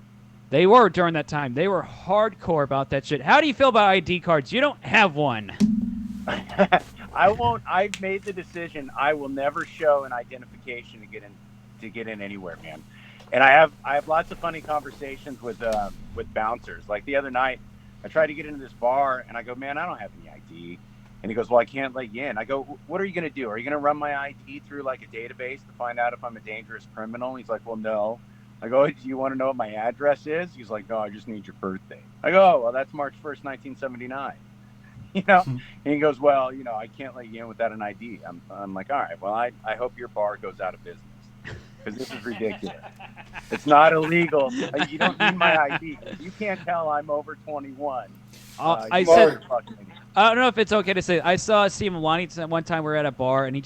They were during that time. They were hardcore about that shit. How do you feel about ID cards? You don't have one. I won't. I've made the decision. I will never show an identification to get in anywhere, man. And I have lots of funny conversations with bouncers. Like the other night, I tried to get into this bar, and I go, man, I don't have any ID. And he goes, well, I can't let you in. I go, what are you going to do? Are you going to run my ID through like a database to find out if I'm a dangerous criminal? He's like, well, no. I go, do you want to know what my address is? He's like, no, I just need your birthday. I go, oh, well, that's March 1st, 1979. You know? And he goes, well, you know, I can't let you in without an ID. I'm like, all right, well, I hope your bar goes out of business because this is ridiculous. It's not illegal. You don't need my ID. You can't tell I'm over 21. I don't know if it's okay to say. I saw Steven Milani one time. We were at a bar, and he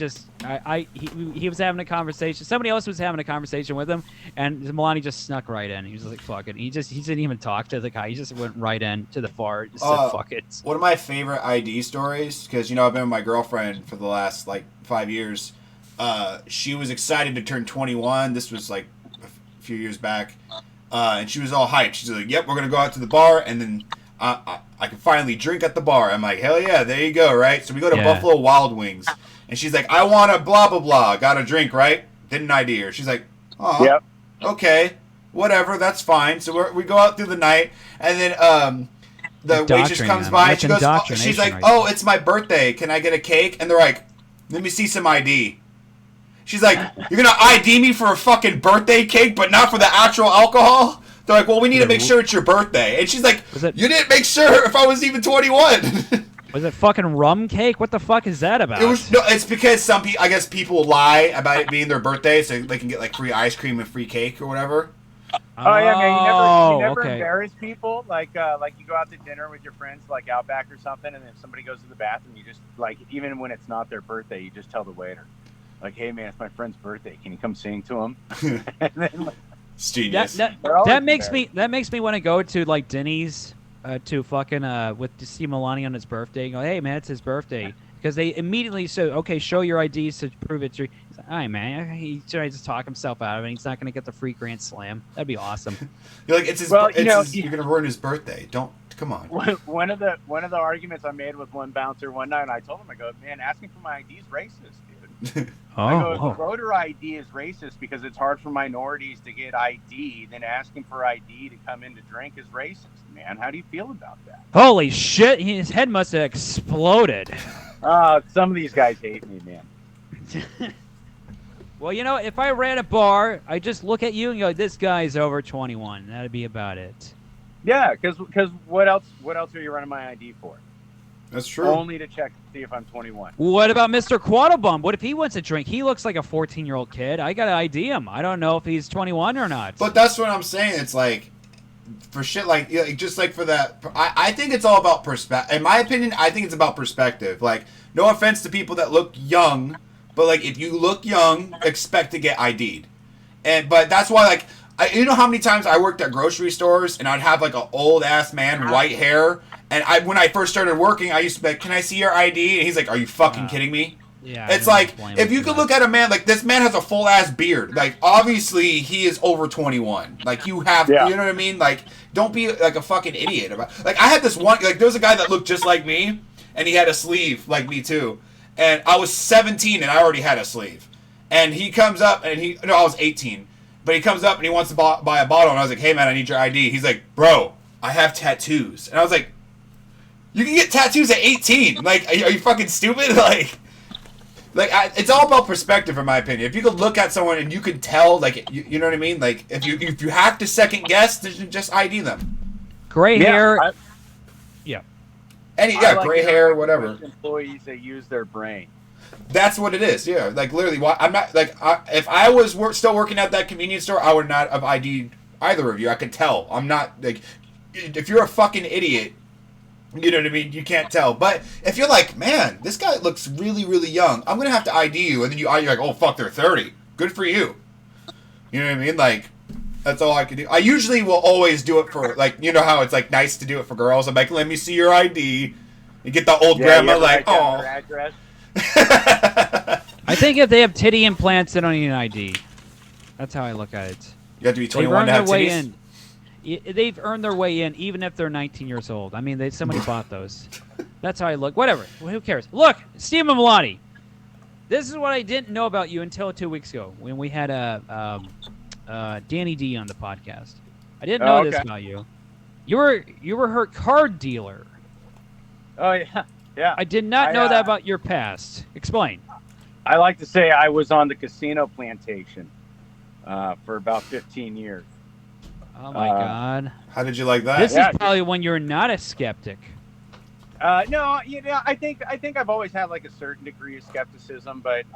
was having a conversation. Somebody else was having a conversation with him, and Milani just snuck right in. He was like, "Fuck it." He didn't even talk to the guy. He just went right in to the bar. Just said, "Fuck it." One of my favorite ID stories, because you know I've been with my girlfriend for the last 5 years. She was excited to turn 21. This was like a few years back. And she was all hyped. She's like, "Yep, we're gonna go out to the bar, and then I can finally drink at the bar." I'm like, "Hell yeah, there you go, right?" So we go to Buffalo Wild Wings, and she's like, "I want a blah blah blah. Got a drink, right?" Didn't ID her. She's like, "Oh, yep, okay, whatever, that's fine." So we go out through the night, and then the waitress comes by. And she goes, she's like, "Oh, it's my birthday. Can I get a cake?" And they're like, "Let me see some ID." She's like, "You're gonna ID me for a fucking birthday cake, but not for the actual alcohol?" They're like, "Well, we need to make sure it's your birthday." And she's like, "You didn't make sure if I was even 21." Was it fucking rum cake? What the fuck is that about? It's because some people, I guess, people lie about it being their birthday so they can get like free ice cream and free cake or whatever. Oh yeah, man. You never embarrass people. Like you go out to dinner with your friends, like Outback or something, and then if somebody goes to the bathroom, you just like, even when it's not their birthday, you just tell the waiter, like, "Hey man, it's my friend's birthday. Can you come sing to him?" And then, like, it's genius. That makes me want to go to like Denny's to fucking with Steven Milani on his birthday and go, "Hey man, it's his birthday," because they immediately say, "Okay, show your IDs to prove it's your." He's like, "All right, man." He tries to talk himself out of it. He's not going to get the free Grand Slam. That'd be awesome. You're like, "It's his. You're going to ruin his birthday. Don't come on." One of the arguments I made with one bouncer one night, and I told him, I go, "Man, asking for my ID is racist, dude." Voter ID is racist because it's hard for minorities to get ID. Then asking for ID to come in to drink is racist, man. How do you feel about that? Holy shit! His head must have exploded. Some of these guys hate me, man. Well, you know, if I ran a bar, I just look at you and go, "This guy's over 21." That'd be about it. Yeah, because what else are you running my ID for? That's true. Only to check to see if I'm 21. What about Mr. Quattlebaum? What if he wants a drink? He looks like a 14-year-old kid. I gotta ID him. I don't know if he's 21 or not. But that's what I'm saying. It's like, for shit like, just like for that, I think it's all about perspective. In my opinion, I think it's about perspective. Like, no offense to people that look young, but like, if you look young, expect to get ID'd. But that's why, like, you know how many times I worked at grocery stores and I'd have like an old ass man, white hair, and when I first started working, I used to be like, "Can I see your ID?" And he's like, "Are you fucking kidding me?" Yeah. It's like, if you could look at a man, like, this man has a full ass beard. Like, obviously he is over 21. Like, you have, you know what I mean? Like, don't be like a fucking idiot about. Like, I had this one, like, there was a guy that looked just like me, and he had a sleeve like me too. And I was 17 and I already had a sleeve. And he comes up and I was 18. But he comes up and he wants to buy a bottle, and I was like, "Hey man, I need your ID." He's like, "Bro, I have tattoos." And I was like, "You can get tattoos at 18. Like, are you fucking stupid?" Like it's all about perspective, in my opinion. If you could look at someone and you could tell, like, you know what I mean? Like, if you have to second guess, just ID them. Gray hair. Gray hair, whatever. Employees that use their brain. That's what it is. Yeah, like, literally. I'm not like, if I was still working at that convenience store, I would not have ID'd either of you. I could tell. I'm not like, if you're a fucking idiot, you know what I mean? You can't tell. But if you're like, "Man, this guy looks really, really young, I'm gonna have to ID you," and then you're like, "Oh fuck, they're 30. Good for you." You know what I mean? Like, that's all I can do. I usually will always do it for, like, you know how it's like nice to do it for girls. I'm like, "Let me see your ID." You get the old grandma like, "Oh." I think if they have titty implants, they don't need an ID. That's how I look at it. You have to be 21 to have titties? In. They've earned their way in, even if they're 19 years old. I mean, somebody bought those. That's how I look. Whatever. Well, who cares? Look, Steven Milani. This is what I didn't know about you until 2 weeks ago when we had Danny D on the podcast. I didn't know this about you. You were her card dealer. Oh yeah, yeah. I did not know that about your past. Explain. I like to say I was on the casino plantation for about 15 years. Oh my God! How did you like that? This is probably when you're not a skeptic. No, I think I've always had like a certain degree of skepticism, but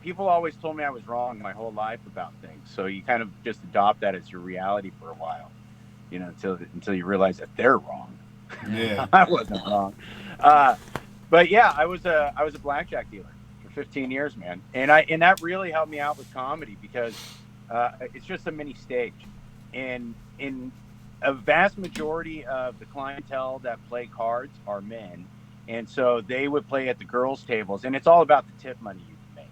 people always told me I was wrong my whole life about things. So you kind of just adopt that as your reality for a while, until you realize that they're wrong. Yeah, I wasn't wrong. But yeah, I was a blackjack dealer for 15 years, man, and that really helped me out with comedy because it's just a mini stage, and in a vast majority of the clientele that play cards are men, and so they would play at the girls' tables, and it's all about the tip money you can make,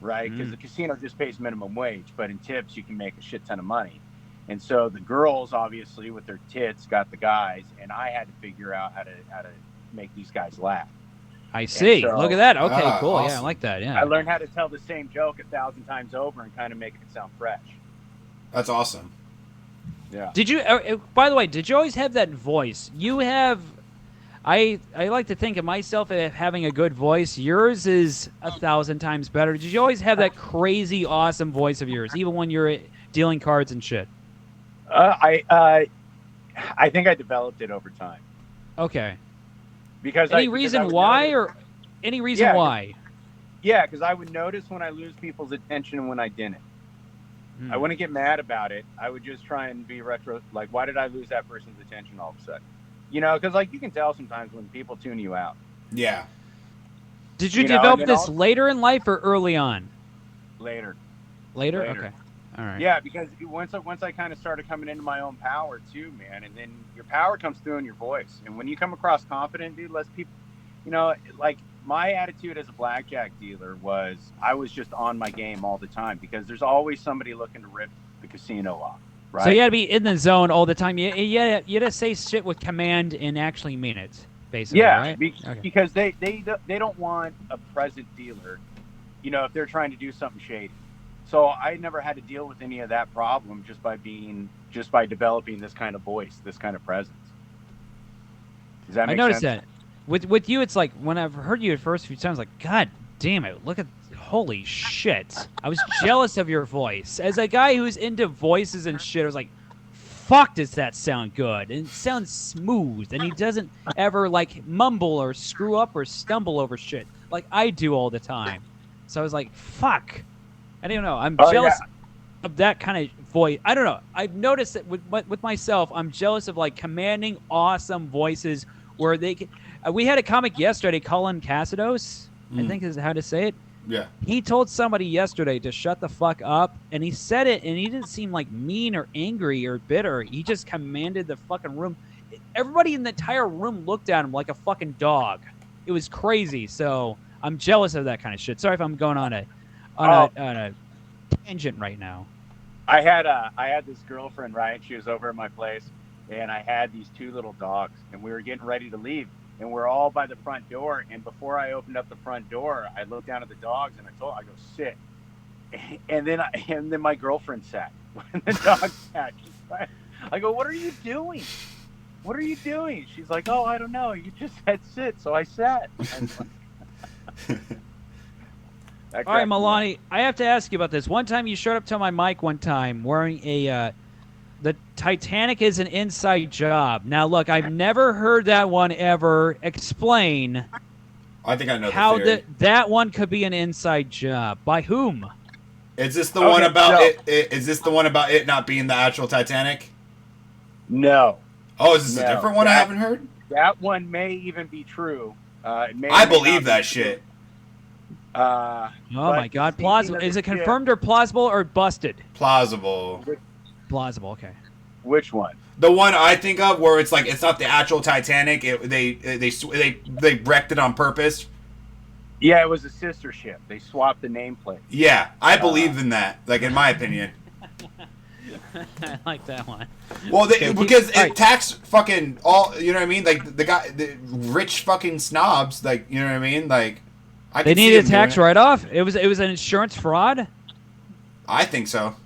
right? Because the casino just pays minimum wage, but in tips you can make a shit ton of money. And so the girls, obviously, with their tits, got the guys, and I had to figure out how to make these guys laugh. I see. So, look at that. Okay, cool. awesome. Yeah, I like that. Yeah. I learned how to tell the same joke 1,000 times over and kind of make it sound fresh. That's awesome. Yeah. Did you? By the way, did you always have that voice? You have. I like to think of myself as having a good voice. Yours is 1,000 times better. Did you always have that crazy, awesome voice of yours, even when you're dealing cards and shit? I think I developed it over time. Okay. Because any reason why, or any reason why? Yeah, because I would notice when I lose people's attention and when I didn't. I wouldn't get mad about it. I would just try and be like, why did I lose that person's attention all of a sudden? You know, because like you can tell sometimes when people tune you out. Yeah. Did you develop this later in life or early on? Later. Later? Okay. All right. Yeah, because once I kind of started coming into my own power too, man, and then your power comes through in your voice. And when you come across confident, dude, less people, you know, like my attitude as a blackjack dealer was I was just on my game all the time because there's always somebody looking to rip the casino off. Right? So you got to be in the zone all the time. You got to say shit with command and actually mean it, basically. Yeah, right? Because they don't want a present dealer, you know, if they're trying to do something shady. So I never had to deal with any of that problem just by developing this kind of voice, this kind of presence. Does that make sense? I noticed that. With you, it's like when I've heard you the first few times, like, God damn it, look at, holy shit. I was jealous of your voice. As a guy who's into voices and shit, I was like, fuck, does that sound good? And it sounds smooth, and he doesn't ever, like, mumble or screw up or stumble over shit like I do all the time. So I was like, fuck. I don't know. I'm jealous of that kind of voice. I don't know. I've noticed that with myself, I'm jealous of, like, commanding, awesome voices where they can... we had a comic yesterday, Colin Cassidos, I think is how to say it. Yeah. He told somebody yesterday to shut the fuck up, and he said it, and he didn't seem like mean or angry or bitter. He just commanded the fucking room. Everybody in the entire room looked at him like a fucking dog. It was crazy. So I'm jealous of that kind of shit. Sorry if I'm going on a tangent right now. I had this girlfriend, right? She was over at my place, and I had these two little dogs, and we were getting ready to leave. And we're all by the front door. And before I opened up the front door, I looked down at the dogs and I go, sit. And then my girlfriend sat. When the dog sat, I go, what are you doing? What are you doing? She's like, oh, I don't know. You just said sit, so I sat. All right, Milani, I have to ask you about this. One time you showed up to my mic one time wearing the Titanic is an inside job. Now, look, I've never heard that one ever. Explain. I think I know how the theory. That one could be an inside job. By whom? Is this the one about it? Is this the one about it not being the actual Titanic? No. Oh, is this a different one I haven't heard? That one may even be true. I believe that shit. Oh my God, plausible. Is it confirmed or plausible or busted? Plausible. Plausible. Okay. Which one? The one I think of where it's like it's not the actual Titanic. They wrecked it on purpose. Yeah, it was a sister ship. They swapped the nameplate. Yeah, I believe in that. Like in my opinion. I like that one. Well, because it taxed fucking all. You know what I mean? Like the rich fucking snobs. Like you know what I mean? Like they needed a tax write-off. It was an insurance fraud. I think so.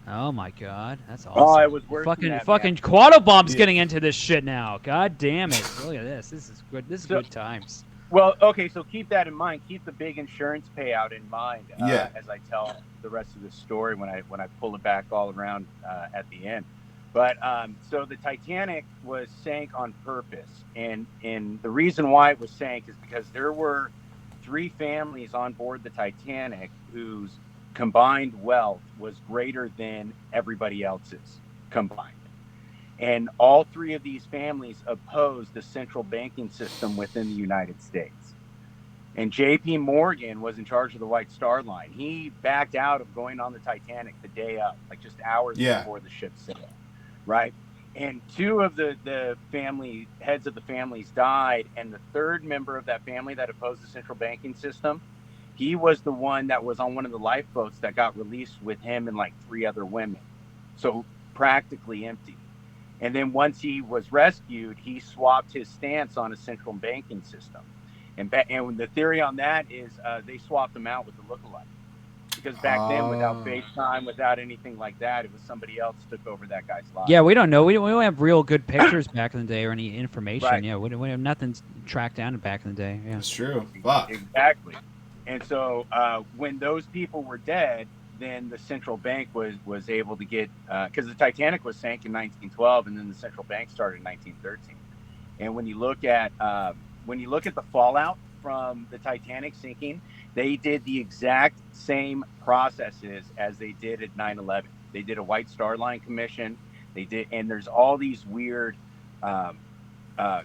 Oh my God, that's awesome! Oh, it was worse. Fucking Quattlebaum's getting into this shit now. God damn it! Look at this. This is good. This is good times. Well, okay, so keep that in mind. Keep the big insurance payout in mind as I tell the rest of the story when I pull it back all around at the end. But so the Titanic was sank on purpose, and the reason why it was sank is because there were 3 families on board the Titanic whose combined wealth was greater than everybody else's combined. And all 3 of these families opposed the central banking system within the United States. And J.P. Morgan was in charge of the White Star Line. He backed out of going on the Titanic the day up, like just hours before the ship sailed, right? And 2 of the family heads of the families died, and the 3rd member of that family that opposed the central banking system, he was the one that was on one of the lifeboats that got released with him and like 3 other women. So practically empty. And then once he was rescued, he swapped his stance on a central banking system. And the theory on that is they swapped him out with the lookalike. Because back then, without FaceTime, without anything like that, it was somebody else took over that guy's life. Yeah, we don't know. We don't have real good pictures back in the day or any information. Right. Yeah, we have nothing tracked down back in the day. Yeah. That's true. Fuck. Exactly. And so when those people were dead, then the central bank was able to get, because the Titanic was sank in 1912, and then the central bank started in 1913. And when you look at the fallout from the Titanic sinking, they did the exact same processes as they did at 9/11. They did a White Star Line commission. They did, and there's all these weird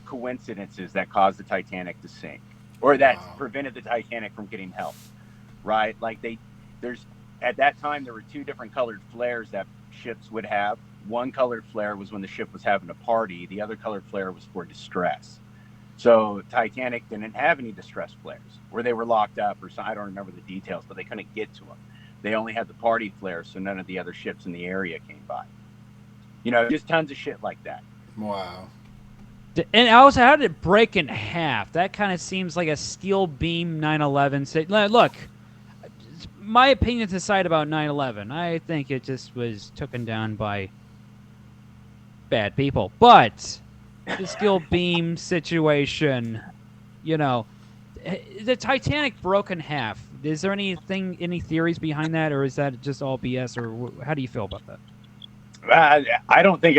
coincidences that caused the Titanic to sink, or that prevented the Titanic from getting help. Right? Like at that time there were two different colored flares that ships would have. One colored flare was when the ship was having a party. The other colored flare was for distress. So Titanic didn't have any distress flares, where they were locked up or so. I don't remember the details, but they couldn't get to them. They only had the party flares, so none of the other ships in the area came by. Just tons of shit like that. Wow. And also, how did it break in half? That kind of seems like a steel beam 9/11. Look, my opinions aside about 9/11, I think it just was taken down by bad people. But the steel beam situation, the Titanic broke in half. Is there any theories behind that, or is that just all BS, or how do you feel about that? I don't think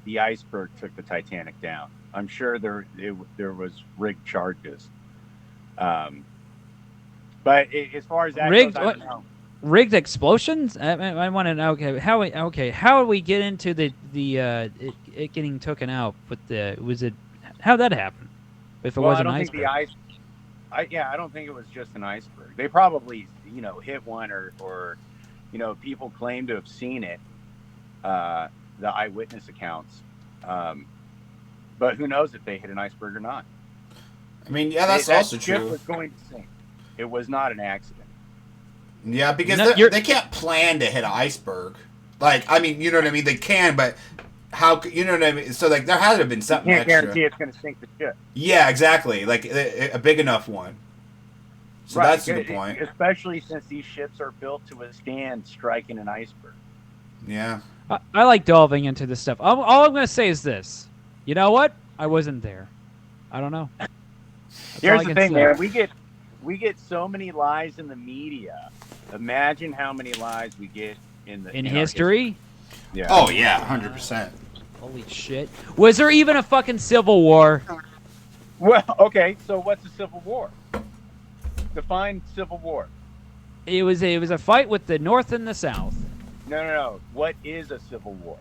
the iceberg took the Titanic down. I'm sure there was rigged charges. But as far as that goes, I don't know. Rigged explosions? I want to know. How would we get into it getting taken out? How'd that happen? If it was an iceberg. I don't think it was just an iceberg. They probably hit one or people claim to have seen it, the eyewitness accounts. But who knows if they hit an iceberg or not? I mean, yeah, that's also true. The ship was going to sink. It was not an accident. Yeah, because they can't plan to hit an iceberg. Like, I mean, you know what I mean? They can, but how? You know what I mean? So, like, there had to have been something extra. You can't guarantee it's going to sink the ship. Yeah, exactly. Like, a big enough one. So right. That's a good point. Especially since these ships are built to withstand striking an iceberg. Yeah. I like delving into this stuff. All I'm going to say is this. You know what? I wasn't there. I don't know. Here's the thing, man. We get so many lies in the media. Imagine how many lies we get in history. Yeah. Oh yeah, 100%. Holy shit! Was there even a fucking civil war? Well, okay. So what's a civil war? Define civil war. It was a fight with the North and the South. No. What is a civil war?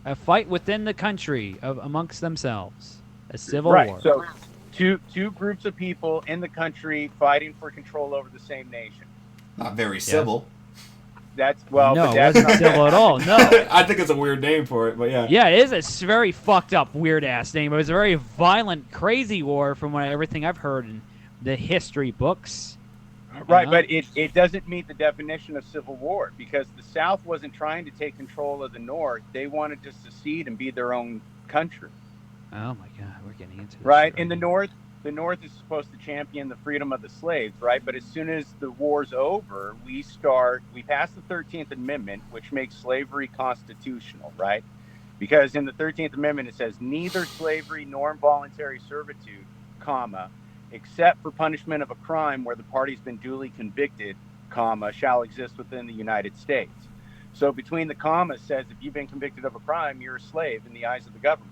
A fight within the country amongst themselves. A civil war. Right. So two groups of people in the country fighting for control over the same nation. Not very civil. No, it wasn't civil at all. No. I think it's a weird name for it, but yeah. Yeah, it is a very fucked up, weird ass name. It was a very violent, crazy war from everything I've heard in the history books. Right, but it doesn't meet the definition of civil war because the South wasn't trying to take control of the North. They wanted to secede and be their own country. Oh my God, we're getting into this. Right, in the North is supposed to champion the freedom of the slaves, right? But as soon as the war's over, we pass the 13th Amendment, which makes slavery constitutional, right? Because in the 13th Amendment, it says neither slavery nor involuntary servitude, except for punishment of a crime where the party's been duly convicted, shall exist within the United States. So between the commas says if you've been convicted of a crime, you're a slave in the eyes of the government.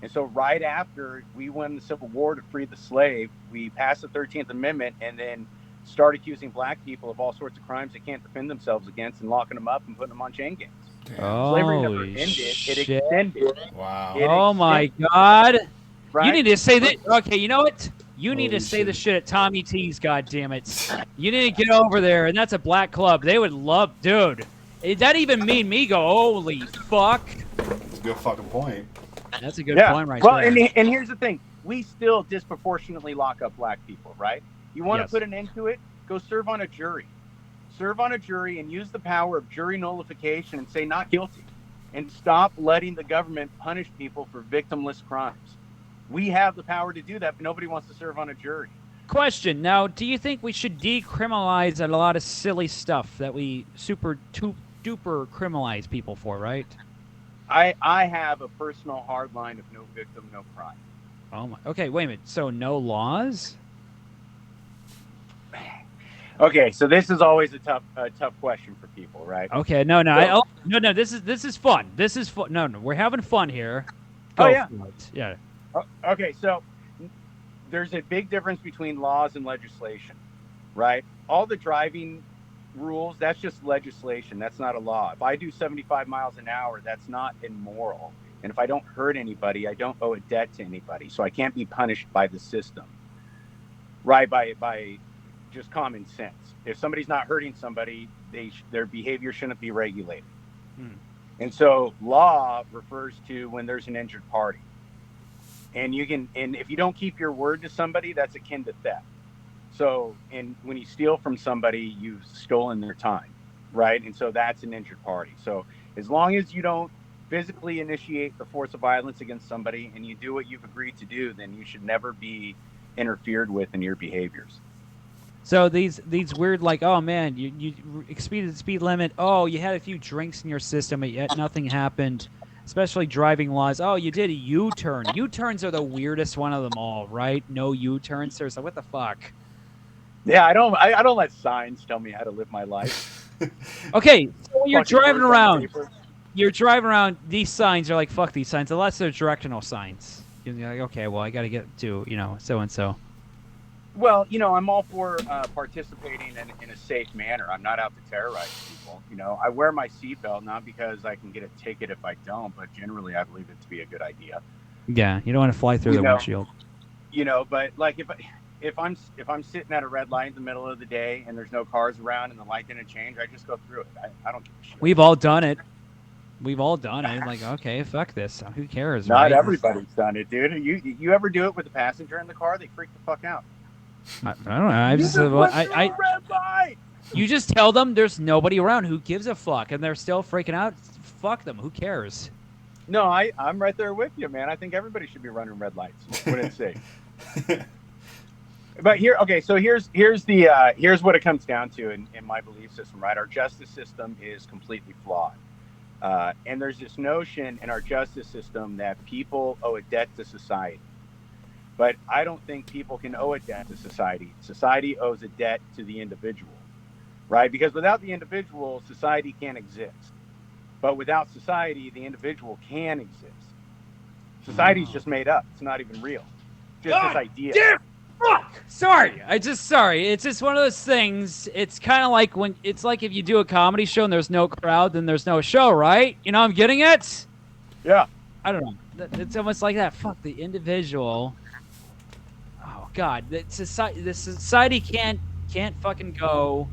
And so right after we won the Civil War to free the slave, we passed the 13th Amendment and then start accusing black people of all sorts of crimes they can't defend themselves against and locking them up and putting them on chain gangs. Slavery never ended. Shit. It extended. Wow. My God. Right? You need to say that. Okay, you know what? You need to say the shit at Tommy T's, goddammit. You need to get over there, and that's a black club. They would love, dude. That even made me go, holy fuck. That's a good fucking point. That's a good point right there. Well, and here's the thing. We still disproportionately lock up black people, right? You want to put an end to it? Go serve on a jury. Serve on a jury and use the power of jury nullification and say not guilty. and stop letting the government punish people for victimless crimes. We have the power to do that, but nobody wants to serve on a jury. Question. Now, do you think we should decriminalize a lot of silly stuff that we super duper criminalize people for, right? I have a personal hard line of no victim, no crime. Oh my. Okay, wait a minute. So no laws? Okay, so this is always a tough question for people, right? Okay, no. This is fun. This is fun. No, we're having fun here. Go Oh, yeah. for it. Yeah. Okay, so there's a big difference between laws and legislation, right? All the driving rules, that's just legislation. That's not a law. If I do 75 miles an hour, that's not immoral. And if I don't hurt anybody, I don't owe a debt to anybody. So I can't be punished by the system, right? By just common sense. If somebody's not hurting somebody, their behavior shouldn't be regulated. And so law refers to when there's an injured party. And if you don't keep your word to somebody, that's akin to theft. So, and when you steal from somebody, you've stolen their time, right? And so that's an injured party. So as long as you don't physically initiate the force of violence against somebody and you do what you've agreed to do, then you should never be interfered with in your behaviors. So these weird, like, oh man, you exceeded the speed limit. Oh, you had a few drinks in your system, but yet nothing happened. Especially driving laws. Oh, you did a U-turn. U-turns are the weirdest one of them all, right? No U-turns. There's like, what the fuck? Yeah, I don't let signs tell me how to live my life. Okay, so when you're driving Fucking around, these signs are like, fuck these signs, unless they're directional signs. You're like, okay, well, I got to get to, so-and-so. Well, I'm all for participating in a safe manner. I'm not out to terrorize people. I wear my seatbelt not because I can get a ticket if I don't, but generally I believe it to be a good idea. Yeah, you don't want to fly through the windshield. But like if I'm sitting at a red light in the middle of the day and there's no cars around and the light didn't change, I just go through it. I don't give a shit. We've all done it. Like, okay, fuck this. Who cares? Not right? everybody's done it, dude. You ever do it with a passenger in the car? They freak the fuck out. I don't know. You just tell them there's nobody around. Who gives a fuck? And they're still freaking out. Fuck them. Who cares? No, I'm right there with you, man. I think everybody should be running red lights when it's safe. But here's what it comes down to in my belief system, right? Our justice system is completely flawed. And there's this notion in our justice system that people owe a debt to society. But I don't think people can owe a debt to society. Society owes a debt to the individual, right? Because without the individual, society can't exist. But without society, the individual can exist. Society's just made up. It's not even real. Just this idea. Damn, fuck! Sorry. It's just one of those things. It's kind of like if you do a comedy show and there's no crowd, then there's no show, right? I'm getting it? Yeah. I don't know. It's almost like that. Fuck, the individual. Oh God, the society can't fucking go.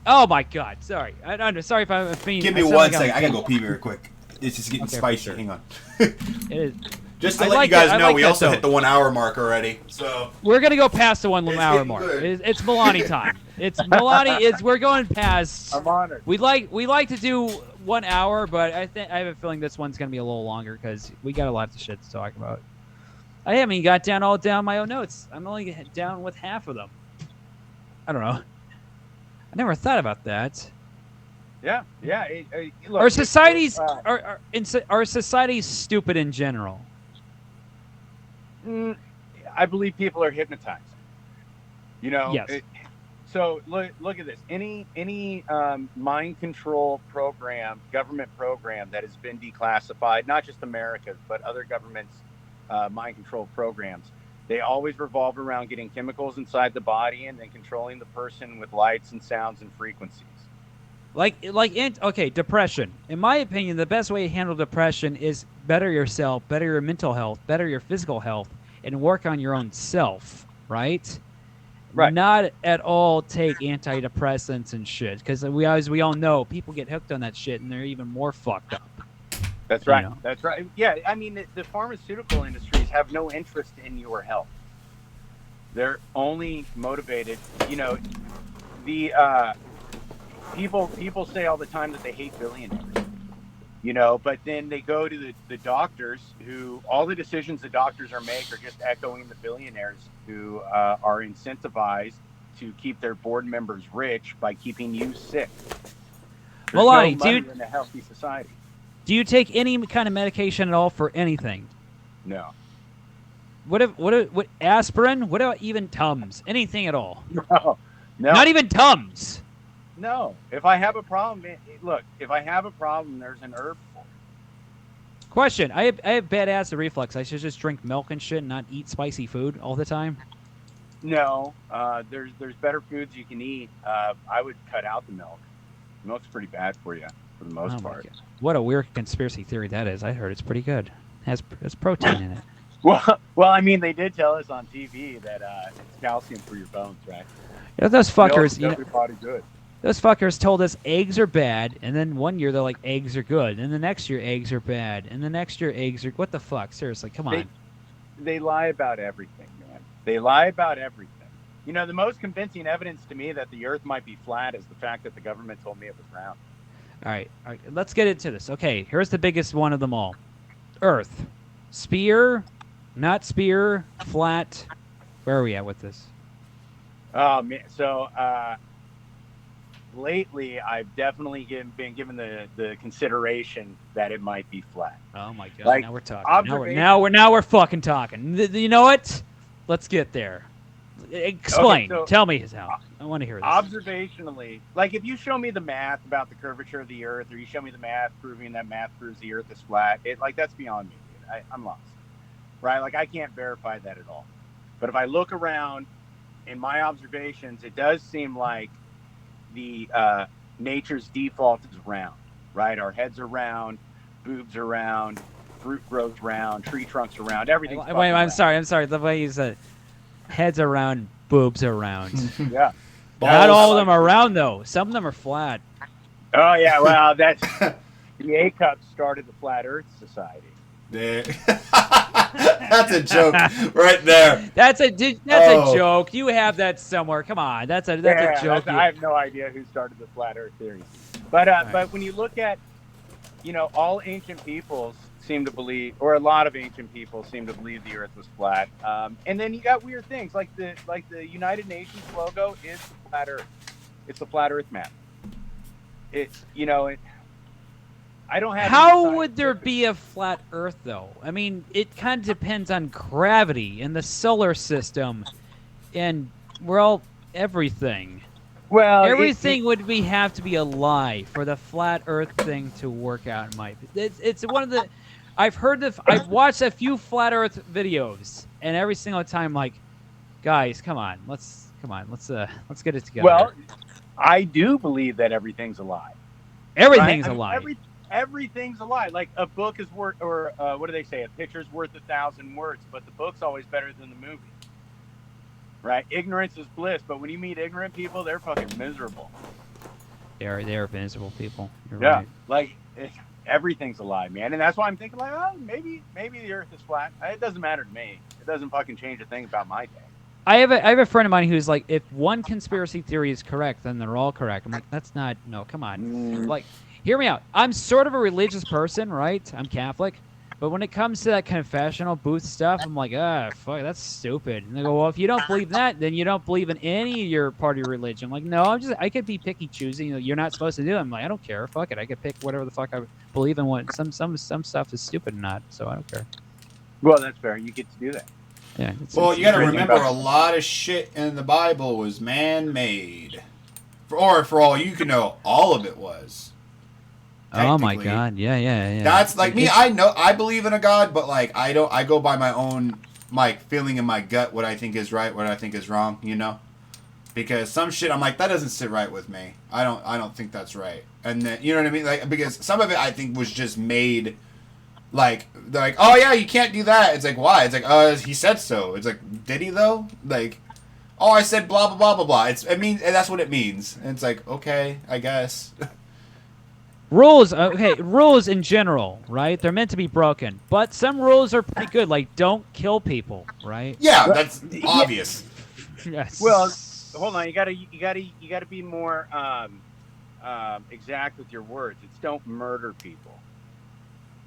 Oh my God, sorry. I'm sorry if I'm being. Give me 1 second. I gotta go pee real quick. It's just getting spicy. Sure. Hang on. It is. Just to let you guys know, we also hit the 1 hour mark already. So we're gonna go past the 1 hour mark. good. It's Milani time. It's Milani. We're going past. I'm honored. We like to do 1 hour, but I have a feeling this one's gonna be a little longer because we got a lot of shit to talk about. I haven't even got down my own notes. I'm only down with half of them. I don't know. I never thought about that. Yeah. Look, Are societies are societies stupid in general? I believe people are hypnotized. Yes. So look at this. Any mind control program, government program that has been declassified, not just America's, but other governments' mind control programs, they always revolve around getting chemicals inside the body and then controlling the person with lights and sounds and frequencies. Depression. In my opinion, the best way to handle depression is better yourself, better your mental health, better your physical health, and work on your own self, right? Right. Not at all take antidepressants and shit, because we all know people get hooked on that shit and they're even more fucked up. That's right. That's right. Yeah, I mean, the pharmaceutical industries have no interest in your health. They're only motivated. The people say all the time that they hate billionaires. You know, but then they go to the doctors who all the decisions the doctors are make are just echoing the billionaires who are incentivized to keep their board members rich by keeping you sick. There's Milani, no money in a healthy society. Do you take any kind of medication at all for anything? No. What aspirin? What about even Tums? Anything at all? No. Not even Tums. No. If I have a problem, look, if I have a problem, there's an herb for it. Question. I have bad acid reflux. I should just drink milk and shit and not eat spicy food all the time? No. There's better foods you can eat. I would cut out the milk. Milk's pretty bad for you, for the most part. God. What a weird conspiracy theory that is. I heard it's pretty good. Has protein in it. Well, I mean, they did tell us on TV that it's calcium for your bones, right? You know, those fuckers, Milk does your body good. Those fuckers told us eggs are bad, and then one year they're like, eggs are good, and the next year eggs are bad, and the next year eggs are... What the fuck? Seriously, come on. They lie about everything, man. They lie about everything. You know, the most convincing evidence to me that the Earth might be flat is the fact that the government told me it was round. All right, let's get into this. Okay, here's the biggest one of them all. Earth. Spear, not spear, flat. Where are we at with this? Oh, man. So, lately, I've definitely been given the consideration that it might be flat. Oh, my God. Like, now we're talking. Now we're fucking talking. You know what? Let's get there. Explain. Okay, so, tell me how. I want to hear this. Observationally, like if you show me the math about the curvature of the Earth, or you show me the math proving that math proves the Earth is flat, that's beyond me, dude. I'm lost, right? Like I can't verify that at all. But if I look around in my observations, it does seem like the nature's default is round, right? Our heads are round, boobs are round, fruit grows round, tree trunks are round, everything's Wait, I'm round. sorry. The way you said heads are round, boobs are round. Yeah. Not all of them are round, though. Some of them are flat. Oh, yeah. Well, that's the A-Cup started the Flat Earth Society. That's a joke right there. That's a joke. You have that somewhere. Come on. That's a joke. I have no idea who started the Flat Earth theory. But but when you look at, all ancient peoples seem to believe, or a lot of ancient people seem to believe the Earth was flat. And then you got weird things like the United Nations logo is the flat Earth. It's the flat Earth map. I don't have. How would there be a flat Earth though? I mean, it kind of depends on gravity and the solar system, and everything. Well, everything would have to be a lie for the flat Earth thing to work out. It's one of the. I've watched a few flat Earth videos, and every single time, like, guys, let's get it together. Well, I do believe that everything's a lie. Everything's a lie. Everything's a lie. Like a book is worth, or what do they say? A picture's worth 1,000 words, but the book's always better than the movie. Right? Ignorance is bliss, but when you meet ignorant people, they're fucking miserable. They're miserable people. You're right. Like. Everything's a lie, man, and that's why I'm thinking like, oh, maybe the Earth is flat. It doesn't matter to me. It doesn't fucking change a thing about my day. I have a friend of mine who's like, if one conspiracy theory is correct, then they're all correct. I'm like, that's not. No, come on. Like, hear me out. I'm sort of a religious person, right? I'm Catholic, but when it comes to that confessional booth stuff, I'm like, fuck, that's stupid. And they go, well, if you don't believe that, then you don't believe in any of your part of your religion. I'm like, no, I could be picky choosy. You're not supposed to do it. I'm like, I don't care. Fuck it. I could pick whatever the fuck I believe in. What some stuff is stupid or not, so I don't care. Well, that's fair. You get to do that. Yeah. Well, you got to remember, a lot of shit in the Bible was man-made. For all you can know, all of it was. Oh my God! Yeah. That's like me. I believe in a God, but like I go by my own feeling in my gut what I think is right, what I think is wrong. Because some shit I'm like, that doesn't sit right with me. I don't think that's right. And then, you know what I mean? Like, because some of it I think was just made. Like, they're like, oh yeah, you can't do that. It's like, why? It's like, he said so. It's like, did he though? Like, oh, I said blah blah blah blah blah. And that's what it means. And it's like, okay, I guess. Rules in general, right? They're meant to be broken, but some rules are pretty good, like don't kill people, right? Yeah, that's obvious. Yes. Well, hold on, you gotta be more exact with your words. It's don't murder people.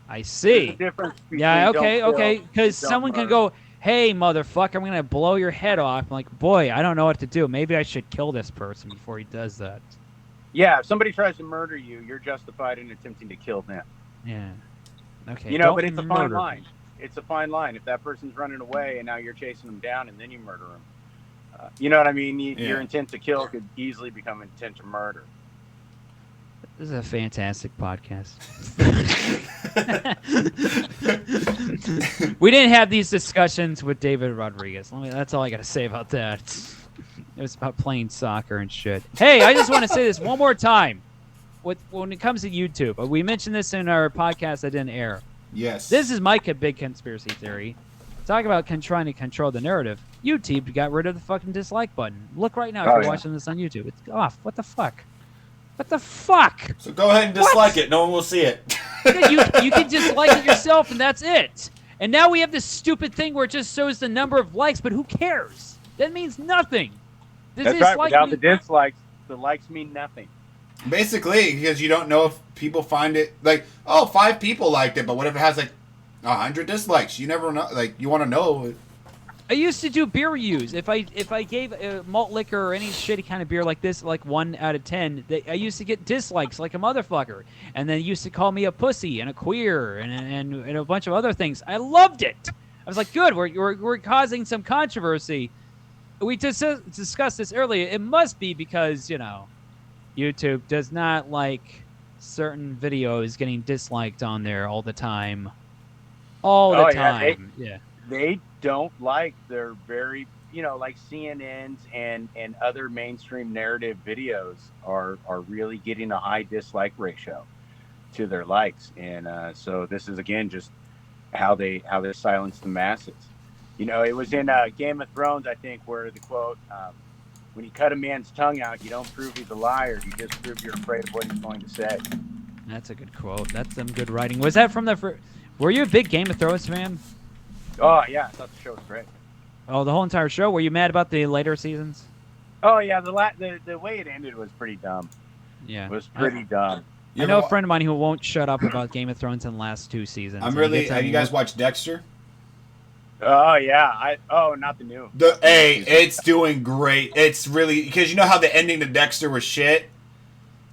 I There's a see. difference between Yeah, don't okay, kill okay. and Because don't someone can murder. go, hey, motherfucker, I'm going to blow your head off. I'm like, boy, I don't know what to do. Maybe I should kill this person before he does that. Yeah, if somebody tries to murder you, you're justified in attempting to kill them. Yeah. Okay. You know, don't but it's a fine murder line. me. It's a fine line. If that person's running away and now you're chasing them down and then you murder them, you know what I mean? Your intent to kill could easily become intent to murder. This is a fantastic podcast. We didn't have these discussions with David Rodriguez. That's all I got to say about that. It was about playing soccer and shit. Hey, I just want to say this one more time. When it comes to YouTube, we mentioned this in our podcast that didn't air. Yes. This is my big conspiracy theory. Talk about trying to control the narrative. YouTube got rid of the fucking dislike button. Look right now if you're watching this on YouTube. It's off. What the fuck? What the fuck? So go ahead and dislike it. No one will see it. Yeah, you can dislike it yourself, and that's it. And now we have this stupid thing where it just shows the number of likes, but who cares? That means nothing. That's right. Without the dislikes, the likes mean nothing. Basically, because you don't know if people find it like, oh, 5 people liked it, but what if it has like 100 dislikes? You never know. Like, you want to know. I used to do beer reviews. If I gave a malt liquor or any shitty kind of beer like this, like 1 out of 10, I used to get dislikes like a motherfucker, and then used to call me a pussy and a queer and a bunch of other things. I loved it. I was like, good, we're causing some controversy. We just discussed this earlier. It must be because YouTube does not like certain videos getting disliked on there all the time. All the time. Yeah. They don't like their very, like CNN's and other mainstream narrative videos are really getting a high dislike ratio to their likes. And so this is, again, just how they silence the masses. It was in Game of Thrones, I think, where the quote, when you cut a man's tongue out, you don't prove he's a liar. You just prove you're afraid of what he's going to say. That's a good quote. That's some good writing. Was that from were you a big Game of Thrones fan? Oh, yeah. I thought the show was great. Oh, the whole entire show? Were you mad about the later seasons? Oh, yeah. The way it ended was pretty dumb. Yeah. It was pretty dumb. I know a friend of mine who won't shut up about Game of Thrones in the last 2 seasons. Have you guys watched Dexter? Oh, yeah. Not the new. It's doing great. It's really, because you know how the ending to Dexter was shit?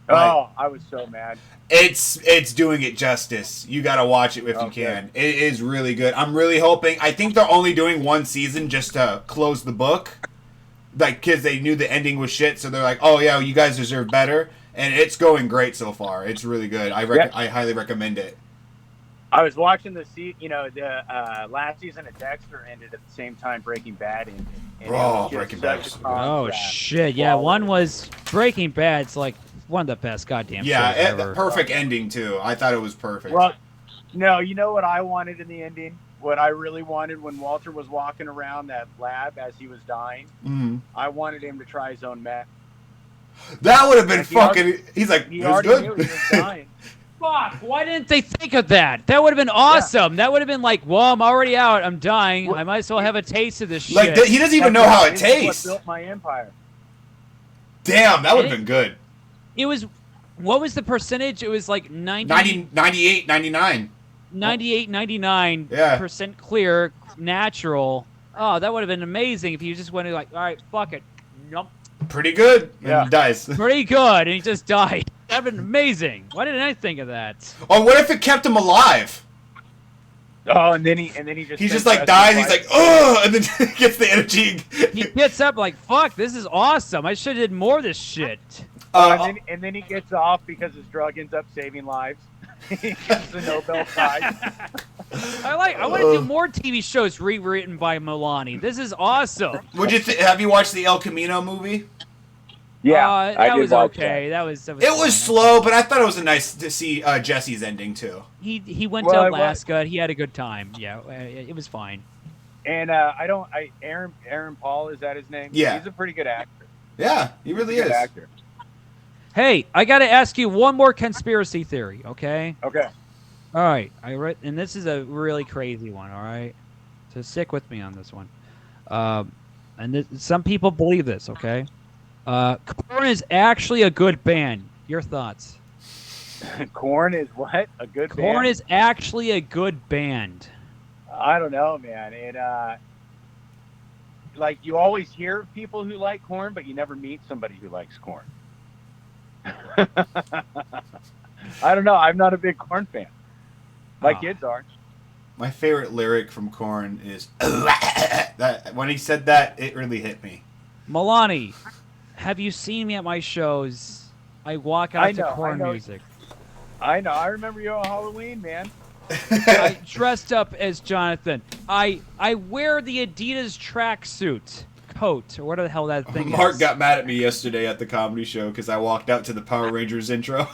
Oh, I was so mad. It's doing it justice. You got to watch it if you can. It is really good. I'm really hoping. I think they're only doing 1 season just to close the book. Like, because they knew the ending was shit, so they're like, oh, yeah, you guys deserve better. And it's going great so far. It's really good. I highly recommend it. I was watching the last season of Dexter ended at the same time Breaking Bad ended. Breaking Bad. Oh, shit. Yeah, one was Breaking Bad's like one of the best goddamn shows ever. Perfect ending, too. I thought it was perfect. Well, no, you know what I wanted in the ending? What I really wanted when Walter was walking around that lab as he was dying? Mm-hmm. I wanted him to try his own meth. That would have been fucking... He's like, he it was already good. knew he was dying. Fuck, why didn't they think of that? That would have been awesome. Yeah. That would have been like, well, I'm already out. I'm dying. I might as well have a taste of this shit. Like, he doesn't even know how it tastes. What built my empire. Damn, that would have been good. It was... What was the percentage? It was like 98, 99. 98, 99% clear, natural. Oh, that would have been amazing if you just went like, all right, fuck it. Nope. Pretty good. Yeah. And he dies. Pretty good. And he just died. That would have been amazing. Why didn't I think of that? Or what if it kept him alive? Oh, and then he just like dies. He's like, oh, and then he gets the energy. He gets up like, fuck, this is awesome. I should have did more of this shit. And then he gets off because his drug ends up saving lives. He gets the Nobel Prize. I want to do more TV shows rewritten by Milani. This is awesome. Have you watched the El Camino movie? Yeah, that was okay. That was it was slow, but I thought it was nice to see Jesse's ending too. He went to Alaska. He had a good time. Yeah, it was fine. And Aaron Paul, is that his name? Yeah, he's a pretty good actor. Yeah, he really is. Good actor. Hey, I got to ask you one more conspiracy theory, okay? Okay. All right. And this is a really crazy one, all right? So stick with me on this one. Some people believe this, okay? Korn is actually a good band. Your thoughts? Korn is what? A good Korn band? is actually a good band. I don't know, man. It like you always hear people who like Korn, but you never meet somebody who likes Korn. I don't know. I'm not a big Korn fan. My kids are. My favorite lyric from Korn is that when he said that, it really hit me. Milani, have you seen me at my shows? I walk out to Korn music. I know. I remember you on Halloween, man. I dressed up as Jonathan. I wear the Adidas tracksuit coat, or whatever the hell that thing is. Mark got mad at me yesterday at the comedy show because I walked out to the Power Rangers intro.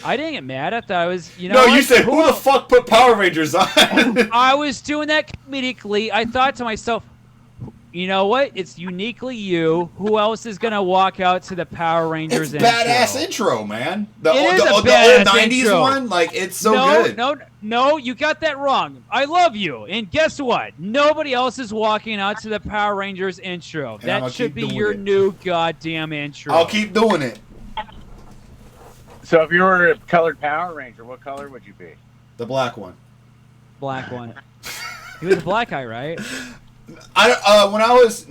I didn't get mad. I thought I was, No, you said, who the fuck put Power Rangers on? I was doing that comedically. I thought to myself, you know what? It's uniquely you. Who else is gonna walk out to the Power Rangers intro? Badass intro, man. The old 90s intro. one, like, it's so good. No, you got that wrong. I love you. And guess what? Nobody else is walking out to the Power Rangers intro. And that should be your new goddamn intro. I'll keep doing it. So if you were a colored Power Ranger, what color would you be? The black one. Black one. He was a black guy, right? When I was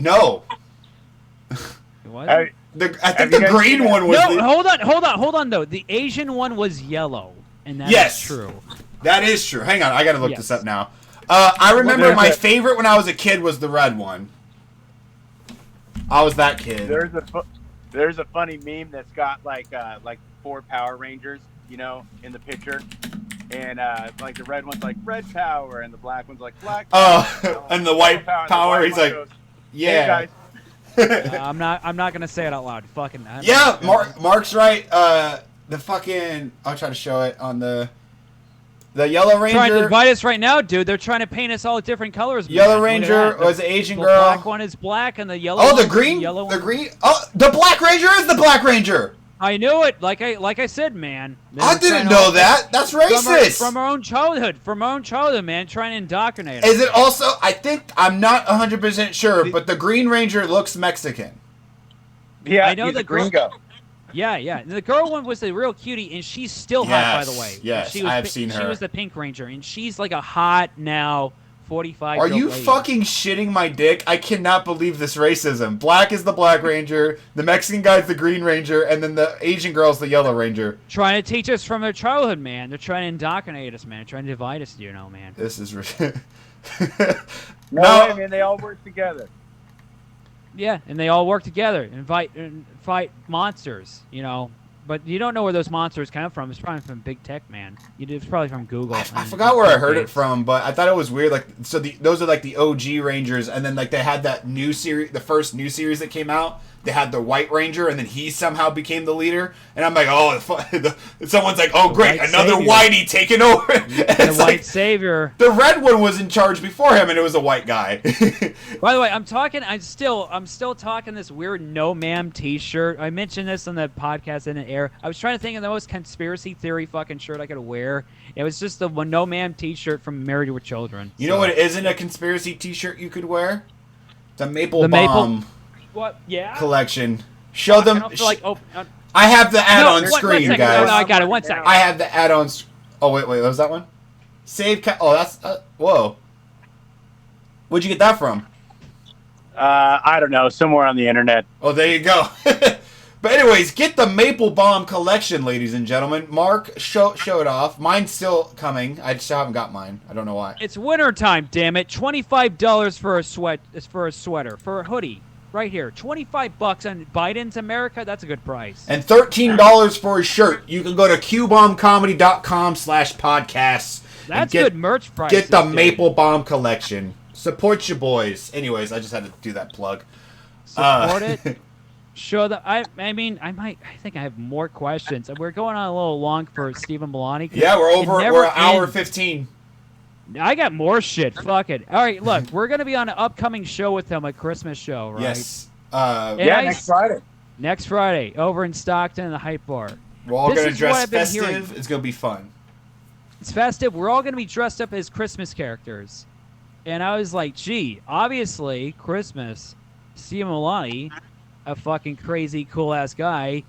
What? I think the green one was. Hold on though. The Asian one was yellow, and that's true. That is true. Hang on, I gotta look this up now. I remember my favorite when I was a kid was the red one. I was that kid. There's a funny meme that's got like 4 Power Rangers, you know, in the picture. And like the red one's like red power, and the black one's like black power. And the white power, he's like, goes, yeah. Hey guys. I'm not gonna say it out loud. Fucking. Yeah, Mark's right. The fucking, I'll try to show it on the Yellow Ranger. Trying to divide us right now, dude. They're trying to paint us all different colors. Yellow Ranger was the Asian girl. The black one is black, and the yellow. Oh, the green. The green. Oh, the Black Ranger is the Black Ranger. I knew it. Like I said, man. I didn't know that. That's racist. From our own childhood, man. Trying to indoctrinate us. Is it also? I think I'm not 100% sure, but the Green Ranger looks Mexican. Yeah, I know he's the a gringo. Yeah. The girl one was a real cutie, and she's still hot, by the way. Yes, I've seen her. She was the Pink Ranger, and she's like a hot now 45. Are you fucking shitting my dick? I cannot believe this racism. Black is the Black Ranger, the Mexican guy's the Green Ranger, and then the Asian girl's the Yellow Ranger. Trying to teach us from their childhood, man. They're trying to indoctrinate us, man. Trying to divide us, you know, man. This is No, man, they all work together. Yeah, and they all work together and fight monsters, you know. But you don't know where those monsters come from. It's probably from big tech, man. It's probably from Google. I forgot where I heard it from, but I thought it was weird. Like, so those are like the OG Rangers, and then like they had that new series, the first new series that came out. They had the White Ranger, and then he somehow became the leader. And I'm like, oh, someone's like, oh, great, another Whitey taking over. The White Savior. The red one was in charge before him, and it was a white guy. By the way, I'm still talking this weird No Ma'am T-shirt. I mentioned this on the podcast in the air. I was trying to think of the most conspiracy theory fucking shirt I could wear. It was just the No Ma'am T-shirt from Married with Children. You know what isn't a conspiracy T-shirt you could wear? The Maple-Baum. What? Yeah. Collection. Show them. I have the ad on screen, guys. guys. No, I got it. 1 second. I have the ad on. Oh wait, what was that one? Oh, that's. Whoa. Where'd you get that from? I don't know. Somewhere on the internet. Oh, there you go. But anyways, get the Maple-Baum collection, ladies and gentlemen. Mark, show it off. Mine's still coming. I still haven't got mine. I don't know why. It's wintertime, damn it. $25 for a sweater, for a hoodie. Right here, $25 on Biden's America. That's a good price. And $13 for a shirt. You can go to qbombcomedy.com/podcasts. That's good merch price. Get the Maple-Baum collection. Support your boys. Anyways, I just had to do that plug. Support it. Show that. I think I have more questions. We're going on a little long for Steven Milani. Yeah, we're an hour 15. I got more shit. Fuck it. All right, look, we're going to be on an upcoming show with him, a Christmas show, right? Yes. Next Friday. Next Friday, over in Stockton in the Hype Bar. We're all going to dress festive. It's going to be fun. It's festive. We're all going to be dressed up as Christmas characters. And I was like, gee, obviously, Christmas, Steven Milani, a fucking crazy, cool-ass guy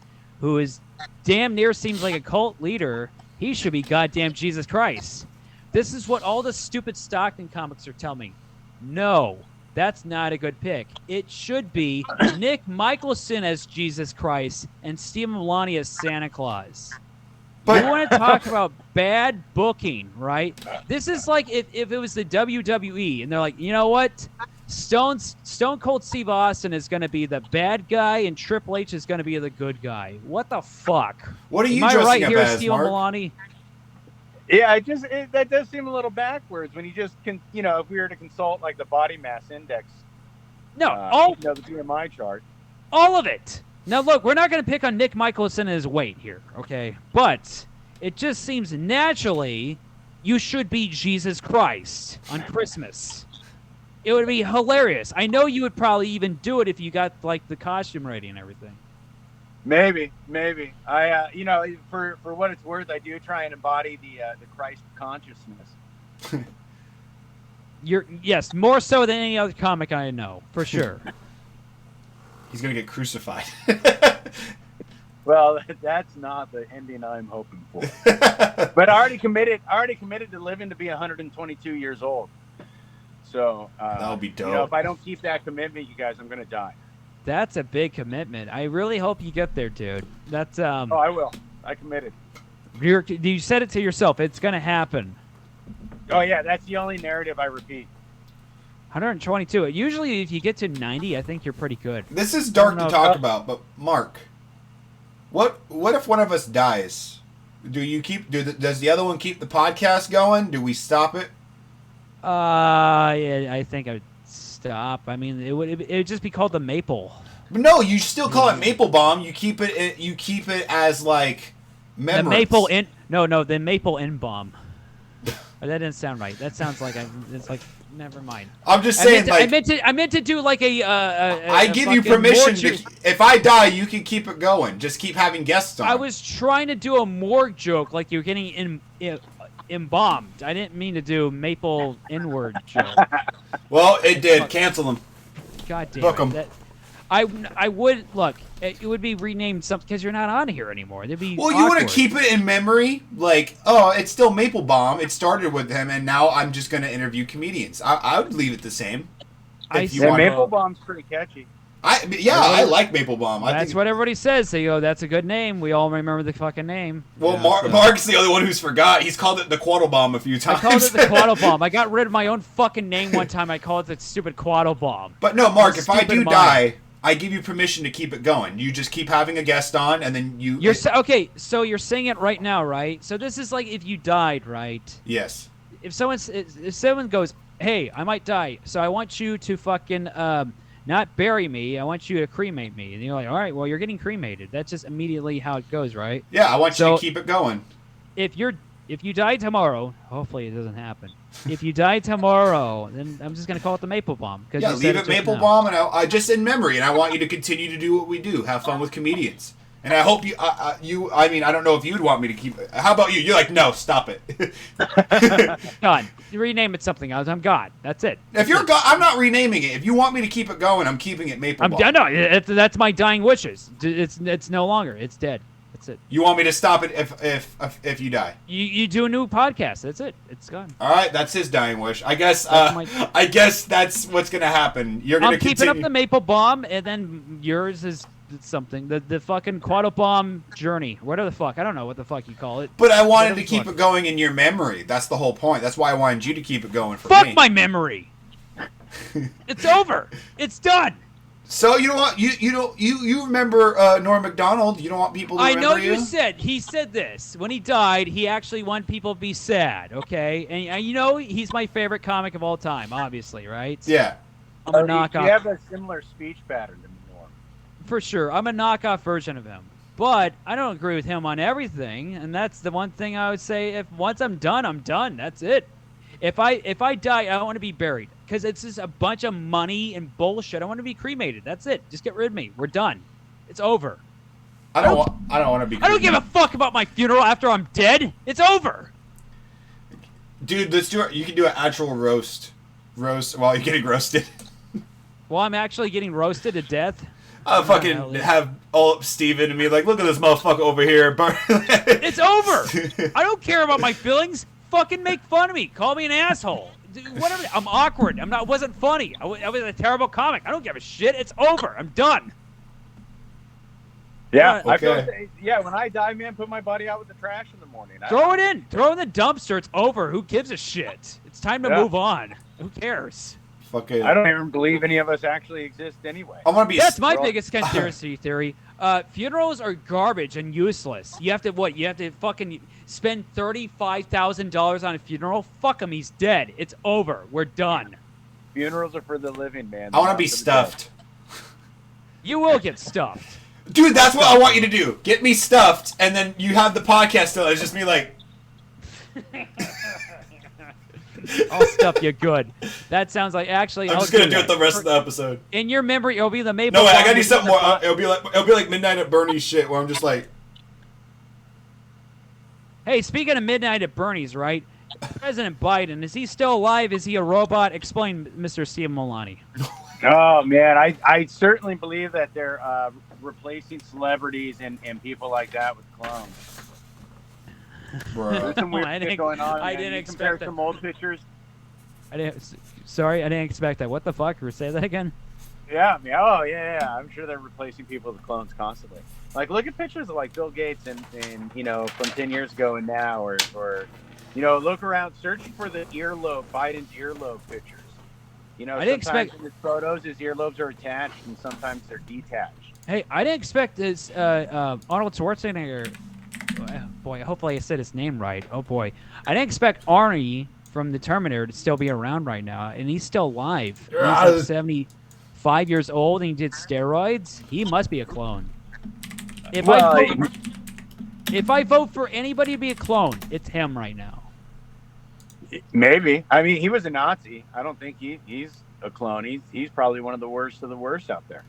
who is damn near seems like a cult leader, he should be goddamn Jesus Christ. This is what all the stupid Stockton comics are telling me. No, that's not a good pick. It should be Nick Michelson as Jesus Christ and Steven Milani as Santa Claus. But you want to talk about bad booking, right? This is like if it was the WWE and they're like, you know what? Stone Cold Steve Austin is going to be the bad guy and Triple H is going to be the good guy. What the fuck? what are you Am I dressing right up here, as, Steven Mark? Milani? Yeah, that does seem a little backwards when you just can, if we were to consult like the body mass index, No, the BMI chart. all of it. Now, look, we're not going to pick on Nick Michelson and his weight here, okay? But it just seems naturally you should be Jesus Christ on Christmas. It would be hilarious. I know you would probably even do it if you got, like, the costume ready and everything. Maybe. I, for what it's worth, I do try and embody the Christ consciousness. Yes, more so than any other comic I know, for sure. He's gonna get crucified. Well, that's not the ending I'm hoping for. But I already committed to living to be 122 years old. So That'll be dope. if I don't keep that commitment, you guys, I'm gonna die. That's a big commitment. I really hope you get there, dude. That's Oh, I will. I committed. you said it to yourself. It's gonna happen. Oh yeah, that's the only narrative I repeat. 122. Usually, if you get to 90, I think you're pretty good. This is dark to No, talk about, but Mark, what if one of us dies? Does the other one keep the podcast going? Do we stop it? Yeah, I think I'd stop. I mean, it would just be called the Maple. But no, you still call it Maple-Baum. You keep it as like memories. The Maple in the Maple in Bomb. That didn't sound right. That sounds like it's like never mind. I'm just saying, I meant to do like a I give you permission to. If I die, you can keep it going. Just keep having guests on. I was trying to do a morgue joke, like you're getting embalmed. I didn't mean to do maple inward joke. Well, it did. Cancel them. God damn Book it. 'em. I would look. It would be renamed something because you're not on here anymore. It'd be Well, you want to awkward. keep it in memory, like, oh, it's still Maple-Baum. It started with him, and now I'm just going to interview comedians. I would leave it the same. If you Yeah, want. Maple-Baum's pretty catchy. I like Maple-Baum. That's what everybody says. They go, "That's a good name." We all remember the fucking name. Well, Yeah, Mark's the only one who's forgot. He's called it the Quattlebaum a few I times. called it the Quattlebaum. I got rid of my own fucking name one time. I called it the stupid Quattlebaum. But no, Mark, if I Stupid do mind. die, I give you permission to keep it going. You just keep having a guest on, and then Okay, so you're saying it right now, right? So this is like if you died, right? Yes. If someone goes, "Hey, I might die, so I want you to fucking not bury me. I want you to cremate me." And you're like, "All right, well, you're getting cremated." That's just immediately how it goes, right? Yeah, I want you So- to keep it going. If you die tomorrow, hopefully it doesn't happen. If you die tomorrow, then I'm just gonna call it the Maple-Baum. Yeah, leave it Maple-Baum, and I just in memory, and I want you to continue to do what we do. Have fun with comedians. And I hope I mean, I don't know if you'd want me to keep it. How about you? You're like, no, stop it. God, rename it something else. I'm God. That's it. If you're God, I'm not renaming it. If you want me to keep it going, I'm keeping it Maple-Baum. I'm done. No, that's my dying wishes. It's no longer. It's dead. That's it. You want me to stop it if you die? You do a new podcast. That's it. It's gone. All right, that's his dying wish. I guess. That's I guess that's what's gonna happen. You're gonna I'm keeping continue. up the Maple-Baum, and then yours is something. The fucking Quattlebaum journey. Whatever the fuck. I don't know what the fuck you call it. But I wanted Whatever to keep the fuck. it going in your memory. That's the whole point. That's why I wanted you to keep it going for Fuck me. my memory. It's over. It's done. So you don't want you remember Norm Macdonald? You don't want people to I remember know you said he said this when he died. He actually wanted people to be sad. Okay, and you know he's my favorite comic of all time. Obviously, right? Yeah. I'm a knockoff. You have a similar speech pattern to Norm. For sure. I'm a knockoff version of him. But I don't agree with him on everything, and that's the one thing I would say. If once I'm done, I'm done. That's it. If I die, I want to be buried because it's just a bunch of money and bullshit. I want to be cremated. That's it. Just get rid of me. We're done. It's over. I don't want to be. I don't give a fuck about my funeral after I'm dead. It's over. Dude, let's do it. You can do an actual roast while you're getting roasted. Well, I'm actually getting roasted to death. I'll fucking have all Steven and be like, look at this motherfucker over here. It's over. I don't care about my feelings. Fucking make fun of me. Call me an asshole. Whatever. I'm awkward. Wasn't funny. I was a terrible comic. I don't give a shit. It's over. I'm done. Yeah, okay. I feel when I die, man, put my body out with the trash in the morning. Throw it in. Throw it in the dumpster. It's over. Who gives a shit? It's time to move on. Who cares? Fucking. I don't even believe any of us actually exist anyway. I want to be. That's my biggest conspiracy theory. Funerals are garbage and useless. You have to fucking spend $35,000 on a funeral? Fuck him. He's dead. It's over. We're done. Funerals are for the living, man. I want to be stuffed. You will get stuffed. Dude, that's what I want you to do. Get me stuffed, and then you have the podcast still. It's just me like... I'll stuff you good. That sounds like... Actually, I'm just going to do it the rest of the episode. In your memory, it'll be the Maple-Baum. No, wait, I got to do something more. It'll be like Midnight at Bernie's shit, where I'm just like... Hey, speaking of Midnight at Bernie's, right? President Biden, is he still alive? Is he a robot? Explain, Mr. Steven Milani. Oh, man, I certainly believe that they're replacing celebrities and people like that with clones. Bro. There's some weird shit going on. I didn't expect that. Some old pictures. Sorry, I didn't expect that. What the fuck? Say that again? Yeah, yeah. I'm sure they're replacing people with clones constantly. Like, look at pictures of, like, Bill Gates and from 10 years ago and now, or look around, searching for the Biden's earlobe pictures. I didn't expect in his photos, his earlobes are attached, and sometimes they're detached. Hey, I didn't expect this Arnold Schwarzenegger. Boy, hopefully I said his name right. Oh boy, I didn't expect Arnie from the Terminator to still be around right now, and he's still alive. He's like 75 years old, and he did steroids. He must be a clone. If I vote for anybody to be a clone, it's him right now. Maybe. I mean, he was a Nazi. I don't think he's a clone. He's probably one of the worst of the worst out there.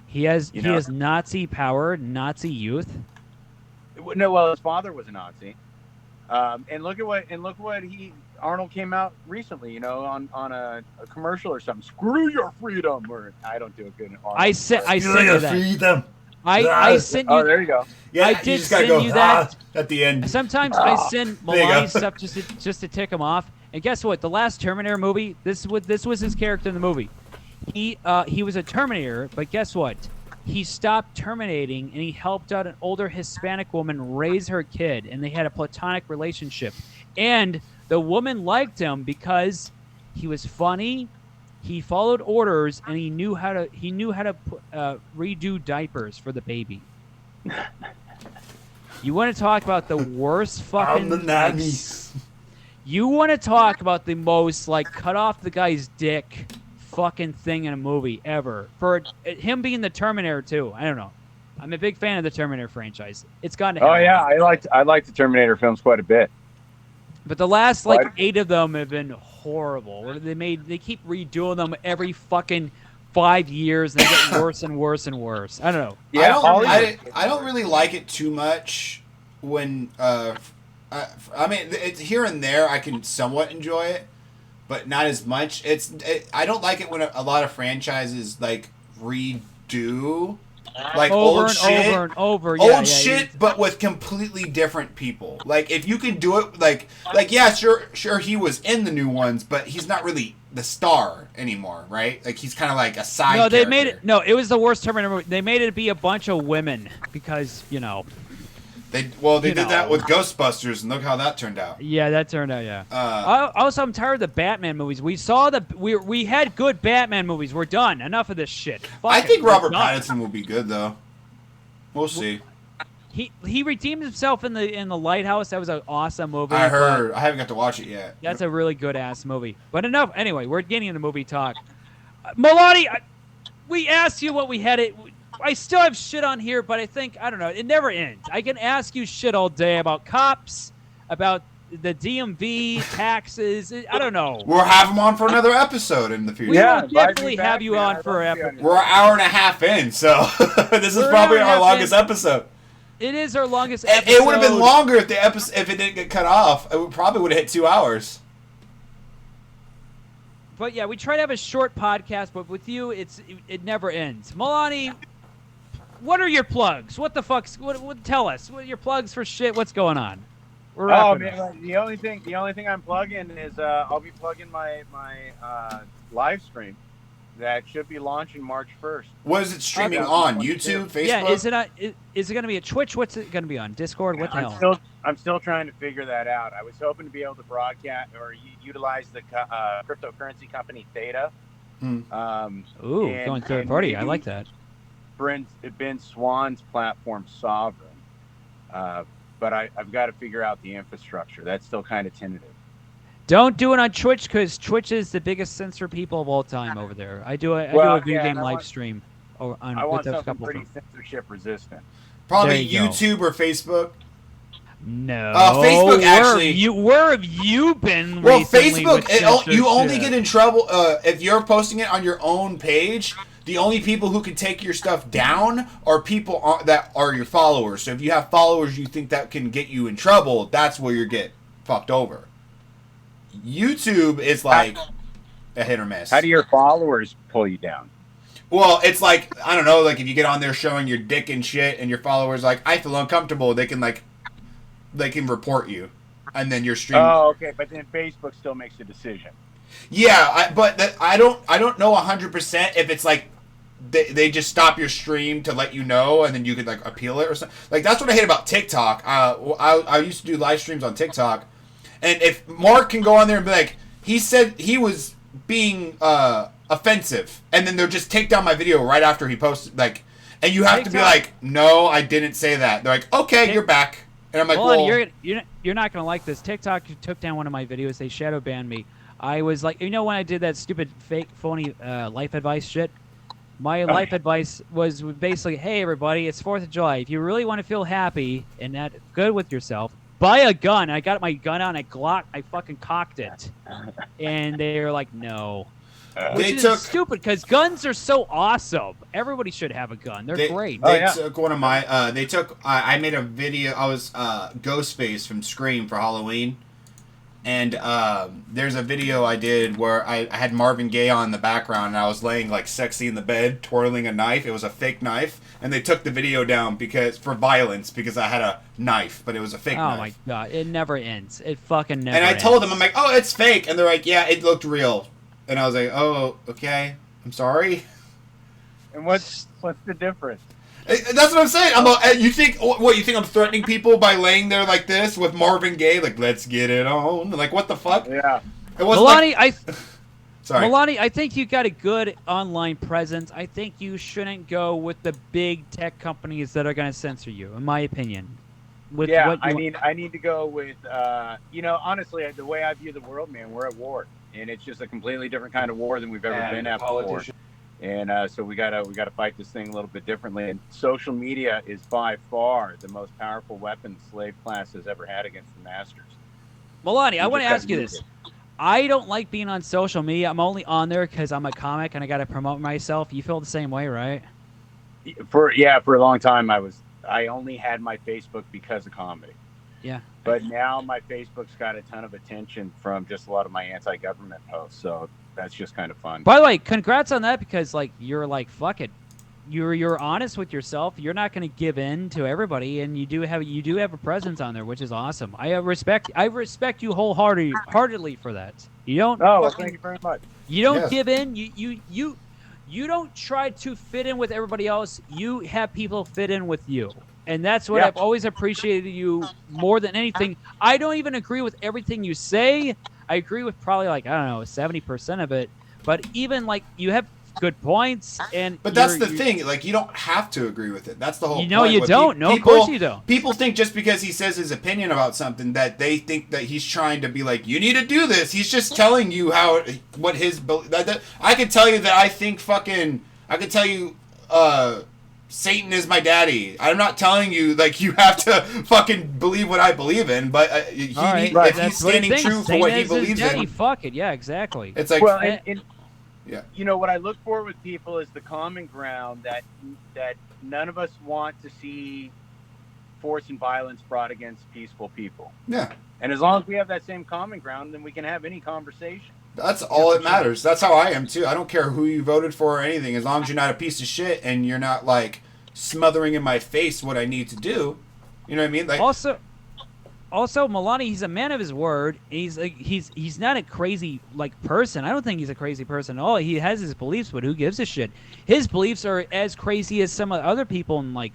He has Nazi power, Nazi youth. No, well, his father was a Nazi. And look at what Arnold came out recently, on a commercial or something. Screw your freedom, or I don't do a good Arnold. I sent you that. Freedom. I sent you. Oh, there you go. Yeah, I did send you that at the end. Sometimes I send Milani stuff just to tick him off. And guess what? The last Terminator movie, this was his character in the movie. He was a Terminator, but guess what? He stopped terminating, and he helped out an older Hispanic woman raise her kid, and they had a platonic relationship. And the woman liked him because he was funny. He followed orders, and he knew how to redo diapers for the baby. You want to talk about the worst fucking... the nannies. You want to talk about the most, cut off the guy's dick fucking thing in a movie ever. For him being the Terminator, too. I don't know. I'm a big fan of the Terminator franchise. It's gone to hell. Oh, yeah. I like the Terminator films quite a bit. But the last, 8 of them have been horrible. They keep redoing them every fucking 5 years, and they get worse and worse and worse. I don't know. Yeah, I don't really like it too much when I mean, it's here and there I can somewhat enjoy it, but not as much. I don't like it when a lot of franchises redo over old and shit, over and over. Old shit, but with completely different people. If you can do it, yeah, sure, he was in the new ones, but he's not really the star anymore, right? He's kind of like a side. No, they character. made it. No, it was the worst Terminator movie. They made it be a bunch of women because They did that with Ghostbusters, and look how that turned out. Yeah, that turned out. Yeah. Also, I'm tired of the Batman movies. We had good Batman movies. We're done. Enough of this shit. I think Robert Pattinson will be good though. We'll see. He redeemed himself in the Lighthouse. That was an awesome movie. I heard. I haven't got to watch it yet. That's a really good ass movie. But enough. Anyway, we're getting into movie talk. Milani, we asked you what we had it. I still have shit on here, but I don't know. It never ends. I can ask you shit all day about cops, about the DMV, taxes. I don't know. We'll have him on for another episode in the future. We will definitely have you on for an episode. We're an hour and a half in, so this is probably our longest episode. It is our longest episode. It would have been longer if if it didn't get cut off. It probably would have hit 2 hours. But yeah, we try to have a short podcast, but with you, it never ends. Milani, What are your plugs? What the fuck's what tell us? What are your plugs for shit? What's going on? We're Oh wrapping up. man, the only thing I'm plugging is I'll be plugging my live stream that should be launching March 1st. What is it streaming Okay. on? YouTube, Facebook? Yeah, is it going to be a Twitch? What's it going to be on? Discord? What the hell? I'm still trying to figure that out. I was hoping to be able to broadcast or utilize the cryptocurrency company Theta. Ooh, going third party. I like that. Ben Swan's platform Sovereign. But I've got to figure out the infrastructure. That's still kind of tentative. Don't do it on Twitch because Twitch is the biggest censor people of all time over there. I do a video game live stream. I want something pretty censorship resistant. Probably YouTube or Facebook. No. Facebook actually. Where have you been? Well, recently Facebook, with you only get in trouble if you're posting it on your own page. The only people who can take your stuff down are people that are your followers. So if you have followers you think that can get you in trouble, that's where you get fucked over. YouTube is like a hit or miss. How do your followers pull you down? Well, it's like, I don't know, like if you get on there showing your dick and shit and your followers like, I feel uncomfortable, they can report you. And then your stream. Oh, okay, but then Facebook still makes a decision. Yeah, I don't know 100% if it's like they just stop your stream to let you know, and then you could like appeal it or something. Like that's what I hate about TikTok. I used to do live streams on TikTok, and if Mark can go on there and be like, he said he was being offensive, and then they'll just take down my video right after he posted, like, and you have TikTok. To be like, no, I didn't say that. They're like, okay, you're back, and I'm like, well, you're not gonna like this. TikTok took down one of my videos. They shadow banned me. I was like, when I did that stupid fake phony life advice shit. My life advice was basically, hey, everybody, it's 4th of July. If you really want to feel happy and that good with yourself, buy a gun. I got my gun out and I fucking cocked it. And they were like, no. Which is stupid because guns are so awesome. Everybody should have a gun. They're great. They took one of my, I made a video, I was Ghostface from Scream for Halloween. And there's a video I did where I had Marvin Gaye on in the background, and I was laying like sexy in the bed, twirling a knife. It was a fake knife, and they took the video down for violence because I had a knife, but it was a fake knife. Oh my god, it never ends. It fucking never. And I ends. told them, I'm like, oh, it's fake, and they're like, yeah, it looked real, and I was like, oh, okay, I'm sorry. And what's the difference? That's what I'm saying. You think I'm threatening people by laying there like this with Marvin Gaye? Like, let's get it on. Like, what the fuck? Yeah. It was Milani, Sorry. Milani, I think you got a good online presence. I think you shouldn't go with the big tech companies that are going to censor you, in my opinion. I need to go with, honestly, the way I view the world, man, we're at war. And it's just a completely different kind of war than we've ever been at before. And so we gotta fight this thing a little bit differently. And social media is by far the most powerful weapon the slave class has ever had against the masters. Milani, I want to ask you this. I don't like being on social media. I'm only on there because I'm a comic and I got to promote myself. You feel the same way, right? For a long time I only had my Facebook because of comedy. Yeah. But now my Facebook's got a ton of attention from just a lot of my anti-government posts. So that's just kind of fun. By the way, congrats on that because you're like, fuck it. You're honest with yourself. You're not going to give in to everybody, and you do have a presence on there, which is awesome. I respect you wholeheartedly for that. You don't. Oh, well, thank you very much. You don't give in. You don't try to fit in with everybody else. You have people fit in with you. And that's what I've always appreciated you more than anything. I don't even agree with everything you say. I agree with probably 70% of it. But even you have good points. But that's the thing. You don't have to agree with it. That's the whole point. You don't. No, of course you don't. People think just because he says his opinion about something that they think that he's trying to be like, you need to do this. He's just telling you what his... I could tell you that I think I could tell you... Satan is my daddy. I'm not telling you you have to fucking believe what I believe in, but if he's standing true for what he believes in, fuck it. Yeah, exactly. It's like, what I look for with people is the common ground that none of us want to see force and violence brought against peaceful people. Yeah. And as long as we have that same common ground, then we can have any conversation. That's all that matters. That's how I am too. I don't care who you voted for or anything, as long as you're not a piece of shit and you're not smothering in my face what I need to do. You know what I mean? Like Also, Milani, he's a man of his word. He's not a crazy person. I don't think he's a crazy person at all. He has his beliefs, but who gives a shit? His beliefs are as crazy as some other people in the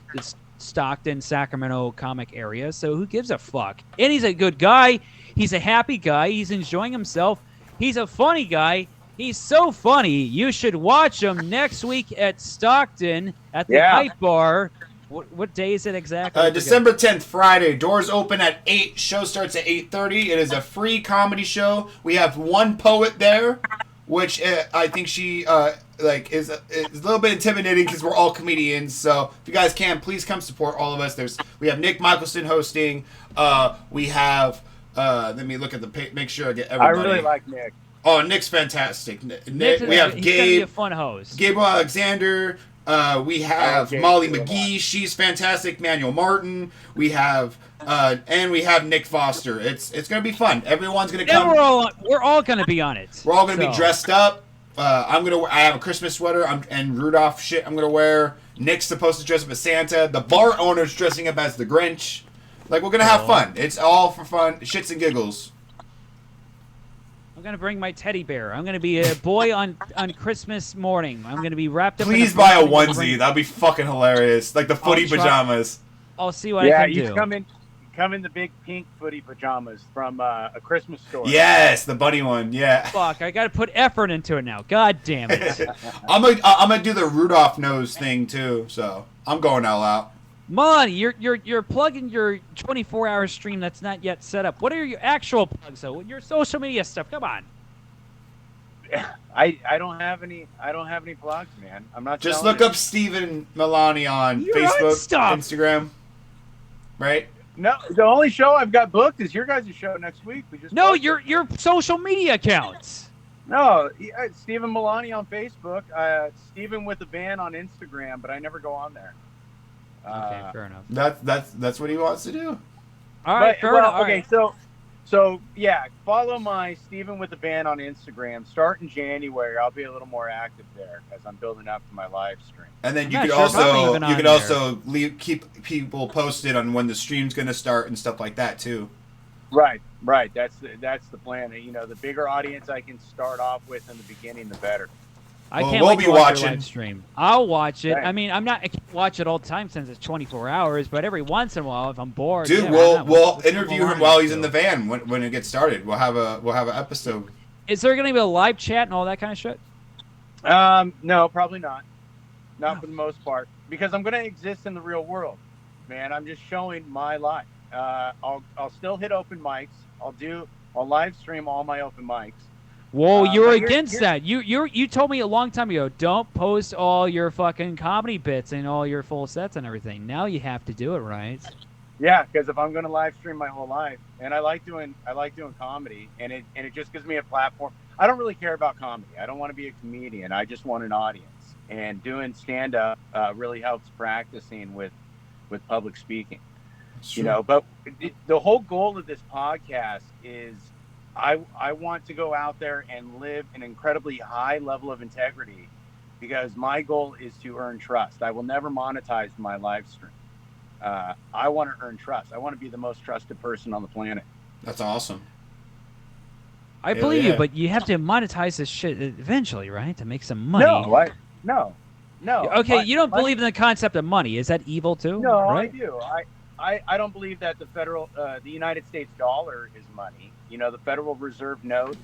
Stockton, Sacramento comic area. So who gives a fuck? And he's a good guy. He's a happy guy. He's enjoying himself. He's a funny guy. He's so funny. You should watch him next week at Stockton at the Hype Bar. What day is it exactly? December 10th, Friday. Doors open at 8. Show starts at 8:30. It is a free comedy show. We have one poet there, which I think she is a little bit intimidating because we're all comedians. So if you guys can, please come support all of us. We have Nick Michelson hosting. We have let me look at the page, make sure I get everybody. I really like Nick. Oh, Nick's fantastic. Nick, we have he's Gabe. gonna be a fun host. Gabriel Alexander. We have Molly McGee. She's fantastic. Manuel Martin. We have and we have Nick Foster. It's gonna be fun. Everyone's gonna come. We're all gonna be on it. We're all gonna be dressed up. I have a Christmas sweater and Rudolph shit I'm gonna wear. Nick's supposed to dress up as Santa. The bar owner's dressing up as the Grinch. We're gonna have fun. It's all for fun, shits and giggles. I'm gonna bring my teddy bear. I'm gonna be a boy on Christmas morning. I'm gonna be wrapped up. Please buy a onesie. That'd be fucking hilarious. Like the footy pajamas. I'll see what I can do. Yeah, come in the big pink footy pajamas from A Christmas Story. Yes, the bunny one. Yeah. Fuck, I gotta put effort into it now. God damn it. I'm gonna do the Rudolph nose thing too. So I'm going all out. Milani, you're plugging your 24-hour stream that's not yet set up. What are your actual plugs though? Your social media stuff. Come on. I don't have any blogs, man. I'm not. Just look up Steven Milani on Facebook, Instagram. Right? No, the only show I've got booked is your guys' show next week. Your social media accounts. No, Steven Milani on Facebook, Steven with a van on Instagram, but I never go on there. Okay, fair enough. That's what he wants to do. All right, fair enough. Okay, so yeah, follow my Steven with the Band on Instagram. Start in January. I'll be a little more active there as I'm building up to my live stream. And then you could also keep people posted on when the stream's going to start and stuff like that too. Right. That's the plan. You know, the bigger audience I can start off with in the beginning, the better. I can't wait to watch your live stream. I'll watch it. I mean, I can't watch it all the time since it's 24 hours, but every once in a while, if I'm bored, dude, we'll interview him while he's in the van when it gets started. We'll have an episode. Is there going to be a live chat and all that kind of shit? No, probably not. Not for the most part, because I'm going to exist in the real world, man. I'm just showing my life. I'll still hit open mics. I'll live stream all my open mics. Whoa, you're against that. You told me a long time ago, don't post all your fucking comedy bits and all your full sets and everything. Now you have to do it, right? Yeah, because if I'm going to live stream my whole life, and I like doing comedy, and it just gives me a platform. I don't really care about comedy. I don't want to be a comedian. I just want an audience. And doing stand up really helps practicing with public speaking. Sure. You know, but the whole goal of this podcast is I want to go out there and live an incredibly high level of integrity, because my goal is to earn trust. I will never monetize my live stream. I want to earn trust. I want to be the most trusted person on the planet. That's awesome. I believe you, but you have to monetize this shit eventually, right? To make some money. No. Okay, you don't believe in the concept of money. Is that evil too? No, right? I do. I don't believe that the United States dollar is money. You know, the Federal Reserve note.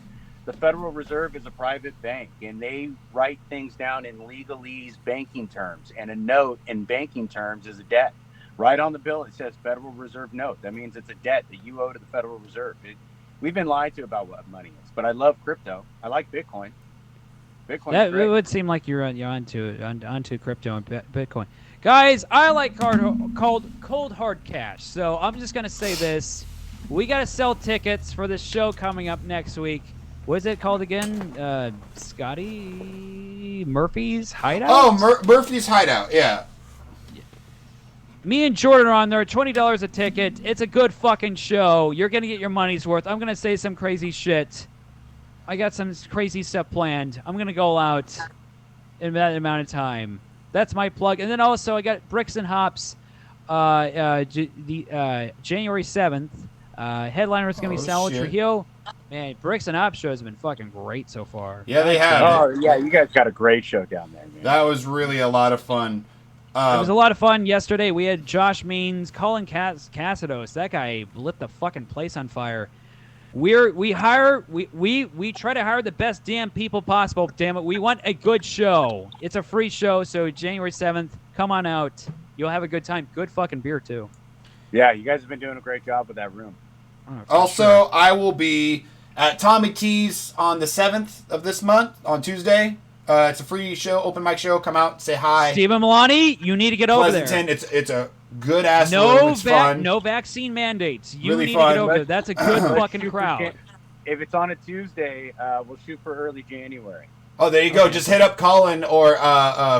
The Federal Reserve is a private bank, and they write things down in legalese banking terms. And a note in banking terms is a debt. Right on the bill, it says Federal Reserve note. That means it's a debt that you owe to the Federal Reserve. We've been lied to about what money is, but I love crypto. I like Bitcoin. It would seem like you're onto crypto and Bitcoin. Guys, I like cold hard cash. So I'm just going to say this. We got to sell tickets for this show coming up next week. What is it called again? Scotty Murphy's Hideout? Oh, Murphy's Hideout, yeah. Me and Jordan are on there, $20 a ticket. It's a good fucking show. You're going to get your money's worth. I'm going to say some crazy shit. I got some crazy stuff planned. I'm going to go out in that amount of time. that's my plug. And then also I got Bricks and Hops, January 7th. Headliner is going to be Sal shit. Trujillo. Man, Bricks and Hops shows have been fucking great so far. Yeah, they have. Oh, yeah, you guys got a great show down there, man. That was really a lot of fun. It was a lot of fun yesterday. We had Josh Means, Colin Cassidos. That guy lit the fucking place on fire. We try to hire the best damn people possible. Damn it, we want a good show. It's a free show, so January 7th, come on out. You'll have a good time. Good fucking beer too. Yeah, you guys have been doing a great job with that room. Also, sure. I will be at Tommy T's on the 7th of this month on Tuesday. It's a free show, open mic show. Come out, say hi. Steven Milani, you need to get over there. Pleasanton, it's a good ass room. It's fun. No vaccine mandates. You Really need fun. to get over there. That's a good fucking crowd. If it's on a Tuesday, we'll shoot for early January. Oh, there you go. Just hit up Colin or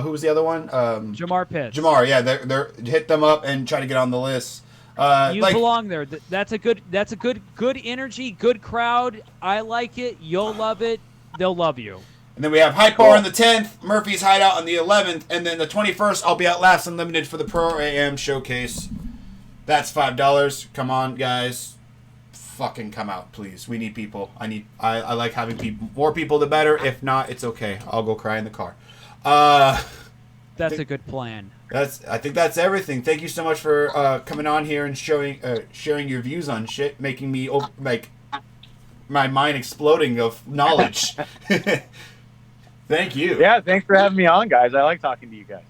who was the other one? Jamar Pitts. Jamar, yeah, they're hit them up and try to get on the list. You belong there. That's a good energy, good crowd. I like it. You'll love it. They'll love you. And then we have Hype Bar on the 10th, Murphy's Hideout on the 11th, and then the 21st I'll be at Laughs Unlimited for the Pro AM showcase. That's $5. Come on, guys. Fucking come out, please. We need people. I like having people. More people, the better. If not, it's okay. I'll go cry in the car. That's a good plan. I think that's everything. Thank you so much for coming on here and sharing your views on shit, making me my mind exploding of knowledge. Thank you. Yeah, thanks for having me on, guys. I like talking to you guys.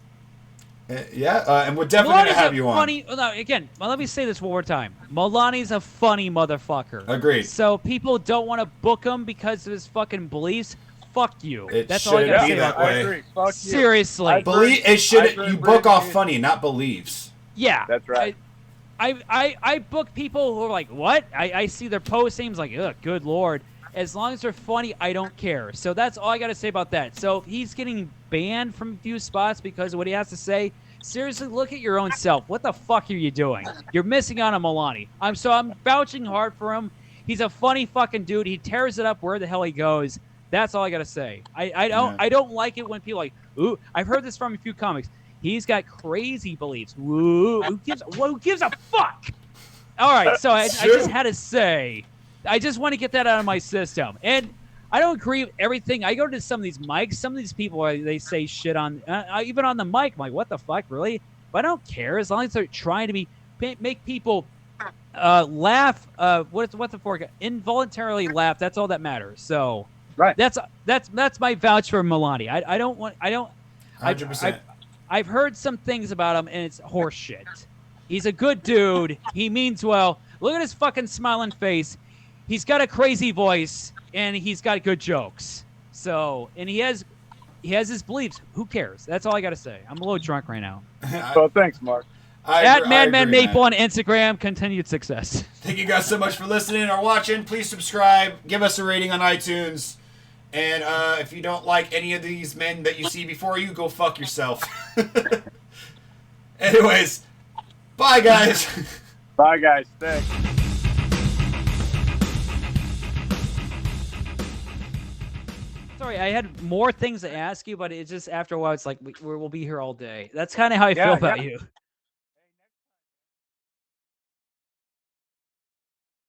And we're definitely going to have you on. Again, let me say this one more time. Milani's a funny motherfucker. Agreed. So people don't want to book him because of his fucking beliefs. Fuck you. That's all I gotta say. that I way. agree. Fuck you. Seriously. You book off funny, not beliefs. Yeah. That's right. I book people who are like, what? I see their post names like, ugh, good lord. As long as they're funny, I don't care. So that's all I got to say about that. So if he's getting banned from a few spots because of what he has to say, seriously, look at your own self. What the fuck are you doing? You're missing out on Milani. I'm vouching hard for him. He's a funny fucking dude. He tears it up where the hell he goes. That's all I got to say. I don't like it when people are like, ooh, I've heard this from a few comics. He's got crazy beliefs. Ooh, who gives a fuck? All right, so I just had to say, I just want to get that out of my system. And I don't agree with everything. I go to some of these mics. Some of these people, they say shit on, even on the mic. I'm like, what the fuck, really? But I don't care as long as they're trying to make people laugh. What's the fork? Involuntarily laugh. That's all that matters. So right. That's my vouch for Milani. I don't want. 100%. I've heard some things about him, and it's horse shit. He's a good dude. He means well. Look at his fucking smiling face. He's got a crazy voice, and he's got good jokes. So, and he has his beliefs. Who cares? That's all I got to say. I'm a little drunk right now. Well, thanks, Mark. At Madman Maple on Instagram. Continued success. Thank you guys so much for listening or watching. Please subscribe. Give us a rating on iTunes. And if you don't like any of these men that you see before you, go fuck yourself. Anyways, bye, guys. Bye, guys. Thanks. Sorry, I had more things to ask you, but it's just after a while, it's like we'll be here all day. That's kind of how I feel about you.